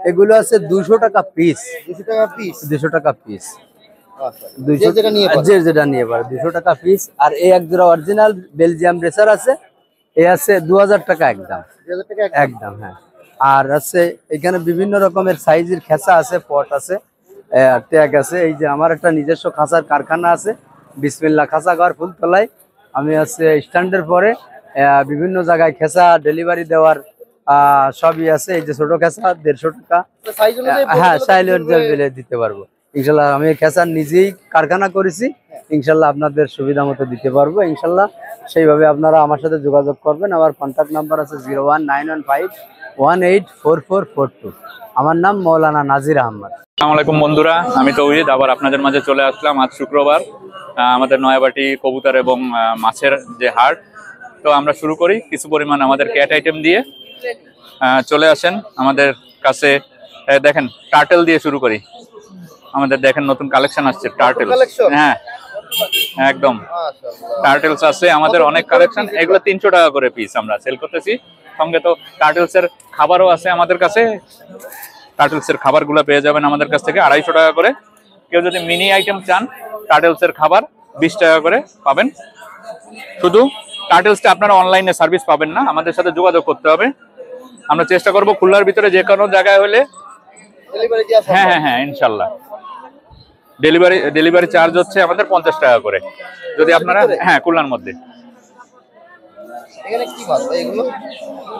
এগুলো আছে 200 টাকা পিস। 200 টাকা পিস। 200 টাকা পিস। আচ্ছা। যে যেটা নিয়ে পারে। যেটা নিয়ে পারে 200 টাকা পিস। আর এই এক জোড়া অরিজিনাল বেলজিয়াম রেসার আছে, এই আছে 2000 টাকা একদম। 2000 টাকা একদম হ্যাঁ। আর আছে এখানে বিভিন্ন রকমের সাইজের খেসা আছে, পট আছে, ট্যাগ আছে। এই যে আমার একটা নিজস্ব খাঁচার কারখানা আছে, বিসমিল্লাহ খাঁচা ঘর ফুলতলায়। আমি আছে স্ট্যান্ডের পরে বিভিন্ন জায়গায় খেসা ডেলিভারি দেওয়ার সবই আছে। এই যে ছোট খেসা 150 টাকা। সাইজ অনুযায়ী হ্যাঁ সাইলের বেলে দিতে পারবো ইনশাল্লাহ। আমি খেসা নিজেই কারখানা করেছি, ইনশাল্লাহ আপনাদের সুবিধা মতো দিতে পারবো ইনশাল্লাহ। সেইভাবে আপনারা আমার সাথে যোগাযোগ করবেন। আমার কন্ট্যাক্ট নাম্বার আছে 01915184442। আমার নাম মৌলানা নাজির আহমদ। আসসালামু আলাইকুম বন্ধুরা, আমি তৌহিদ আবার আপনাদের মাঝে চলে আসলাম আজ শুক্রবার, আমাদের নয়াবাটি কবুতর এবং মাছের যে হাট। তো আমরা শুরু করি কিছু পরিমাণ আমাদের ক্যাট আইটেম দিয়ে। চলে আসেন আমাদের কাছে। দেখেন টার্টেল দিয়ে শুরু করি। আমাদের দেখেন নতুন কালেকশন আসছে টার্টেল। হ্যাঁ একদম টার্টেলস আছে আমাদের অনেক কালেকশন। এগুলো 300 টাকা করে পিস আমরা সেল করতেছি। সঙ্গে তো টার্টেলসের খাবারও আছে আমাদের কাছে। টার্টেলসের খাবারগুলো পেয়ে যাবেন আমাদের কাছ থেকে 250 টাকা করে। কেউ যদি মিনি আইটেম চান, টার্টেলসের খাবার 20 টাকা করে পাবেন। শুধু টার্টেলসটা আপনারা অনলাইনে সার্ভিস পাবেন না, আমাদের সাথে যোগাযোগ করতে হবে। আমরা চেষ্টা করব খুলনার ভিতরে যে কোনো জায়গায় হলে হ্যাঁ হ্যাঁ হ্যাঁ ইনশাল্লাহ। ডেলিভারি চার্জ হচ্ছে আমাদের 50 টাকা করে যদি আপনারা, হ্যাঁ খুলনার মধ্যে। এখানে কি মাছ ভাই এগুলো?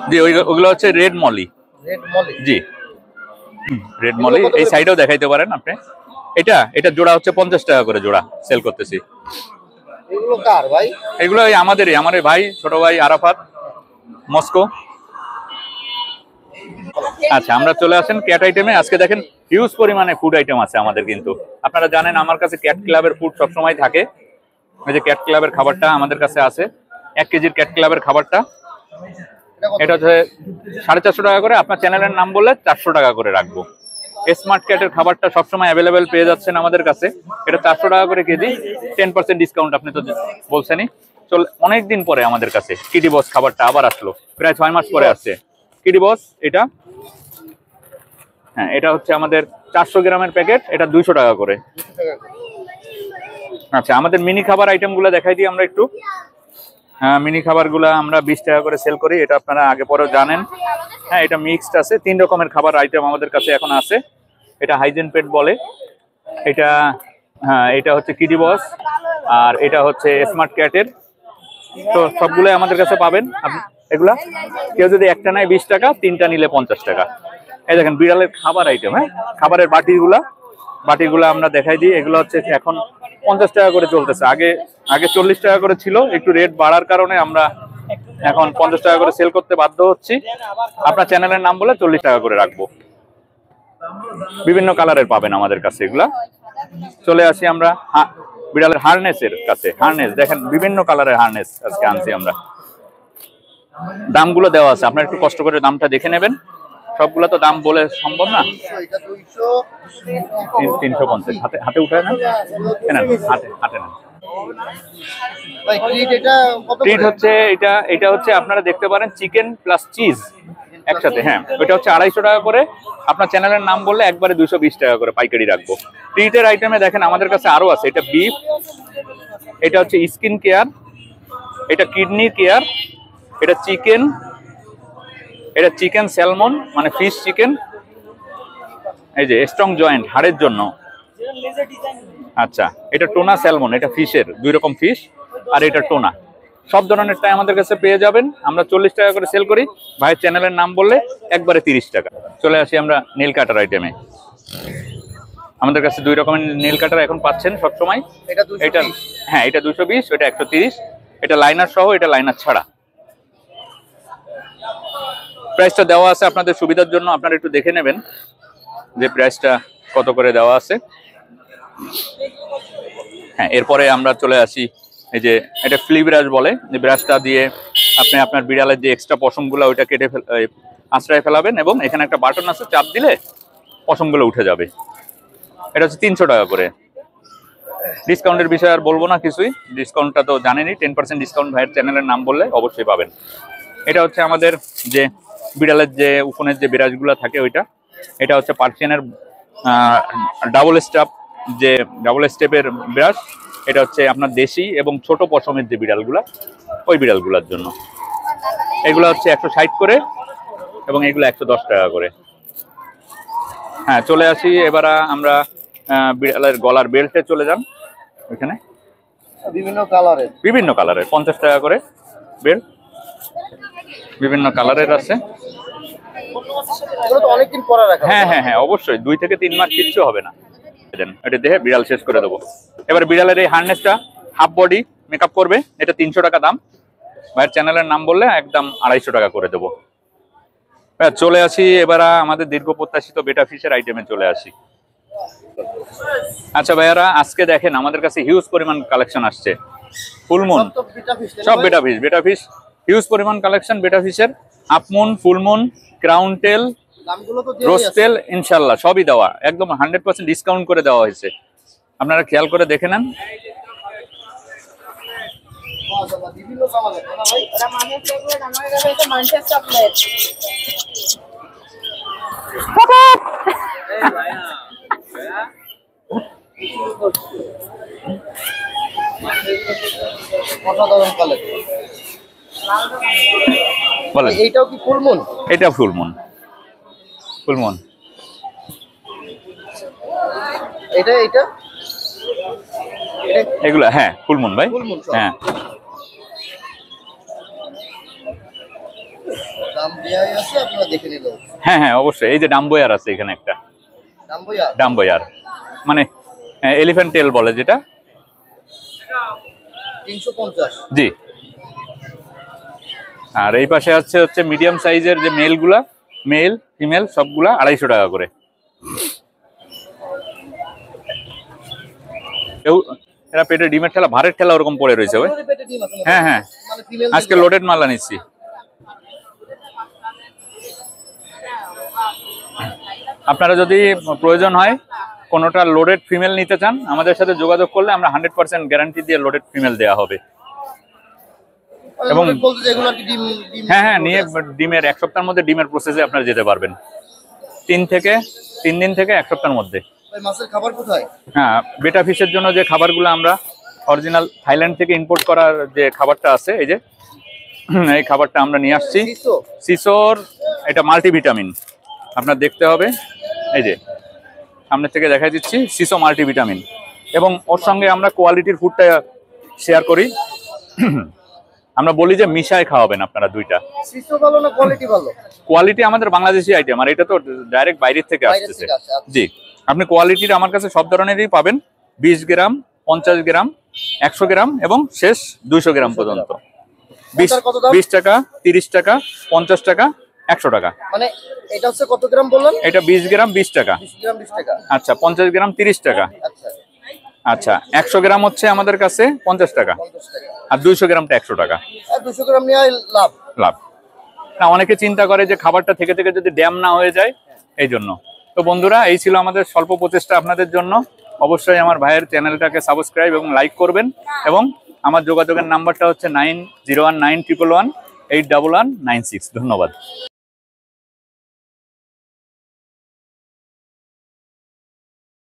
জি ওইগুলো হচ্ছে রেড মলি। Red molly. জি রেড মলি। এই সাইডেও দেখাইতে পারেন আপনি। এটা জোড়া হচ্ছে 50 টাকা করে জোড়া সেল করতেছি। এগুলো কার ভাই? এগুলো আমাদের ভাই, ছোট ভাই আরাফাত, মস্কো। আচ্ছা আমরা চলে আসেন ক্যাট আইটেমে। আজকে দেখেন হিউজ পরিমাণে ফুড আইটেম আছে আমাদের। কিন্তু আপনারা জানেন আমার কাছে ক্যাট ক্লাবের ফুড সবসময় থাকে। এই যে ক্যাট ক্লাবের খাবারটা আমাদের কাছে আছে, 1 কেজির ক্যাট ক্লাবের খাবারটা। এটা হচ্ছে 450 টাকা করে। আপনার চ্যানেলের নাম বললে 400 টাকা করে রাখবো। স্মার্ট ক্যাটের খাবারটা সবসময় অ্যাভেলেবেল পেয়ে যাচ্ছেন আমাদের কাছে। এটা 400 টাকা করে কেজি, 10% ডিসকাউন্ট আপনি তো বলছেনই। অনেকদিন পরে আমাদের কাছে কিডি বস খাবারটা আবার আসলো, প্রায় 6 মাস পরে আসছে কিডি বস। এটা হ্যাঁ, এটা হচ্ছে আমাদের 400 গ্রামের প্যাকেট, এটা 200 টাকা করে। আচ্ছা, আমাদের মিনি খাবার আইটেমগুলো দেখাই দিই আমরা একটু। হ্যাঁ, মিনি খাবারগুলো আমরা 20 টাকা করে সেল করি, এটা আপনারা আগে পরেও জানেন। হ্যাঁ, এটা মিক্সড আছে, 3 রকমের খাবার আইটেম আমাদের কাছে এখন আছে। এটা হাইজেন পেট বলে, এটা হ্যাঁ এটা হচ্ছে কিডি বস, আর এটা হচ্ছে স্মার্ট ক্যাটের। তো সবগুলো আমাদের কাছে পাবেন এগুলা। কেউ যদি একটা নেয় 20 টাকা, 3টা নিলে 50 টাকা। এই দেখেন বিড়ালের খাবার আইটেম। হ্যাঁ, খাবারের বাটিগুলা আমরা দেখাই দিই। এগুলো হচ্ছে এখন 50 টাকা করে চলতেছে, আগে 40 টাকা করে ছিল, একটু রেট বাড়ার কারণে আমরা এখন 50 টাকা করে সেল করতে বাধ্য হচ্ছি। আপনার চ্যানেলের নাম বলে 40 টাকা করে রাখবো। বিভিন্ন কালারের পাবেন আমাদের কাছে এগুলা। চলে আসি আমরা বিড়ালের হারনেসের কাছে। হারনেস দেখেন, বিভিন্ন কালারের হারনেস আজকে আনছি আমরা। দামগুলো দেওয়া আছে, আপনারা একটু কষ্ট করে দামটা দেখে নেবেন। সবগুলো তো দাম বলে সম্ভব না। 350 হাতে উঠায় না, হাতে না। ট্রিট হচ্ছে এটা হচ্ছে আপনারা দেখতে পারেন চিকেন প্লাস চিজ একসাথে। হ্যাঁ, ওইটা হচ্ছে 250 টাকা করে। আপনার চ্যানেলের নাম বললে একবারে 220 টাকা করে পাইকারি রাখবো। ট্রিটের আইটেমে দেখেন আমাদের কাছে আরো আছে। এটা বিফ, এটা হচ্ছে স্কিন কেয়ার, এটা কিডনি কেয়ার, এটা চিকেন স্যালমন মানে ফিশ চিকেন, এই যে স্ট্রং জয়েন্ট হাড়ের জন্য। আচ্ছা, এটা টোনা স্যালমন, এটা ফিশের 2 রকম ফিশ, আর এটা টোনা। সব ধরনেরটাই আমাদের কাছে পেয়ে যাবেন। আমরা 40 টাকা করে সেল করি, ভাইয়ের চ্যানেলের নাম বললে একবারে 30 টাকা। চলে আসি আমরা নেল কাটার আইটেমে। আমাদের কাছে 2 রকমের নেল কাটার এখন পাচ্ছেন সবসময়। এটা হ্যাঁ, এটা 220, এটা 130। এটা লাইনার সহ, এটা লাইনার ছাড়া। প্রাইসটা দেওয়া আছে আপনাদের সুবিধার জন্য, আপনারা একটু দেখে নেবেন যে প্রাইসটা কত করে দেওয়া আছে। হ্যাঁ, এরপরে আমরা চলে আসি এই যে এটা ফ্লি ব্রাশ বলে, যে ব্রাশটা দিয়ে আপনি আপনার বিড়ালের যে এক্সট্রা পশমগুলো ওইটা কেটে আঁচড়ায় ফেলাবেন, এবং এখানে একটা বাটন আছে, চাপ দিলে পশমগুলো উঠে যাবে। এটা হচ্ছে 300 টাকা করে। ডিসকাউন্টের বিষয়ে আর বলবো না কিছুই, ডিসকাউন্টটা তো জানেনই, 10% ডিসকাউন্ট ভাইয়ের চ্যানেলের নাম বললে অবশ্যই পাবেন। এটা হচ্ছে আমাদের যে বিড়ালের যে উকুনের যে ব্রাশগুলো থাকে ওইটা। এটা হচ্ছে পার্সিয়ানের ডাবল স্টেপের ব্রাশ। এটা হচ্ছে আপনার দেশি এবং ছোট পশমের যে বিড়ালগুলা, ওই বিড়ালগুলোর জন্য। এগুলো হচ্ছে 160 করে, এবং এগুলো 110 টাকা করে। হ্যাঁ, চলে আসি এবার আমরা বিড়ালের গলার বেল্টে চলে যান। ওইখানে বিভিন্ন কালারের 50 টাকা করে বেল্ট, বিভিন্ন কালারের আছে। অনেকদিন পরে রাখা। হ্যাঁ হ্যাঁ হ্যাঁ, অবশ্যই 2 থেকে 3 মাস কিচ্ছু হবে না। এটা দেখে বিড়াল শেষ করে দেবো। এবার বিড়ালের এই হার্নেসটা হাফ বডি মেকআপ করবে, এটা 300 টাকা দাম। ভাইয়ের চ্যানেলের নাম বললে একদম 250 টাকা করে দেবো। চলে আসি এবার আমাদের দীর্ঘ প্রত্যাশিত বেটা ফিশের আইটেমে চলে আসি। আচ্ছা ভাইয়ারা, আজকে দেখেন আমাদের কাছে হিউজ পরিমাণ কালেকশন আসছে। ফুলমুন সব বেটা ফিশ হিউজ পরিমাণ কালেকশন বেটা ফিশের। হাফমুন, ফুলমুন, ক্রাউন টেল, রোজ টেল, ইনশাল্লাহ সবই দেওয়া, একদম 100% ডিসকাউন্ট করে দেওয়া হয়েছে। আপনারা খেয়াল করে দেখে নেন। বলেন, এইটাও কি ফুলমুন? এটা ফুলমুন। এটা এগুলা হ্যাঁ ফুলমুন ভাই। হ্যাঁ, দাম দেয়া আছে, আপনারা দেখে নিল। হ্যাঁ হ্যাঁ অবশ্যই। এই যে ডাম্বোয়ার আছে এখানে একটা, ডাম্বোয়ার মানে এলিফ্যান্ট টেল বলে যেটা, 350। জি। আর এই পাশে হচ্ছে মিডিয়াম সাইজের যে মেলগুলা, মেল ফিমেল সবগুলা 250 টাকা করে। এরা পেটে ডিমের ঠেলা, ভারের ঠেলা ওরকম পড়ে রয়েছে ভাই। হ্যাঁ হ্যাঁ, আজকে লোডেড মাল আনিছি। আপনারা যদি প্রয়োজন হয় কোনোটা লোডেড ফিমেল নিতে চান আমাদের সাথে যোগাযোগ করলে আমরা 100% গ্যারান্টি দিয়ে লোডেড ফিমেল দেওয়া হবে। এবং বলতে যে এগুলো আর কি ডিম ডিম হ্যাঁ হ্যাঁ নিয়ে ডিমের 1 সপ্তাহের মধ্যে ডিমের প্রসেসে আপনারা যেতে পারবেন। 3 দিন থেকে 1 সপ্তাহের মধ্যে। ভাই মাছের খাবার কোথায়? হ্যাঁ, বেটা ফিশের জন্য যে খাবারগুলো আমরা অরিজিনাল থাইল্যান্ড থেকে ইম্পোর্ট করার যে খাবারটা আছে এই যে এই খাবারটা আমরা নিয়ে আসছি। সিসো সিসোর এটা মাল্টিভিটামিন আপনার দেখতে হবে, এই যে সামনে থেকে দেখাই দিচ্ছি সিসো মাল্টিভিটামিন। এবং ওর সঙ্গে আমরা কোয়ালিটির ফুডটা শেয়ার করি। আমরা বলি যে মিশায় খাওয়াবেন আপনারা দুইটা। সিসো ভালো না কোয়ালিটি ভালো? কোয়ালিটি আমাদের বাংলাদেশি আইটেম, আর এটা তো ডাইরেক্ট বাইরের থেকে বাইরে আসতেছে। থেকে আসে, আচ্ছা। জি, আপনি কোয়ালিটির আমার কাছে সব ধরনেরই পাবেন, 20 গ্রাম, 50 গ্রাম, 100 গ্রাম এবং শেষ 200 গ্রাম পর্যন্ত। কোনটার কত দাম? 20 টাকা, 30 টাকা, 50 টাকা, 100 টাকা। মানে এটা হচ্ছে কত গ্রাম বললেন? এটা 20 গ্রাম 20 টাকা। 20 গ্রাম 20 টাকা। আচ্ছা, 50 গ্রাম 30 টাকা। আচ্ছা, আচ্ছা, 100 গ্রাম হচ্ছে আমাদের কাছে 50 টাকা, 50 টাকা। আর 200 গ্রামটা 100 টাকা। আর 200 গ্রাম নিয়ে লাভ। লাভ না, অনেকে চিন্তা করে যে খাবারটা থেকে থেকে যদি ড্যাম না হয়ে যায়, এই জন্য। তো বন্ধুরা, এই ছিল আমাদের স্বল্প প্রচেষ্টা আপনাদের জন্য। অবশ্যই আমার ভাইয়ের চ্যানেলটাকে সাবস্ক্রাইব এবং লাইক করবেন। এবং আমার যোগাযোগের নাম্বারটা হচ্ছে 901911181196। ধন্যবাদ।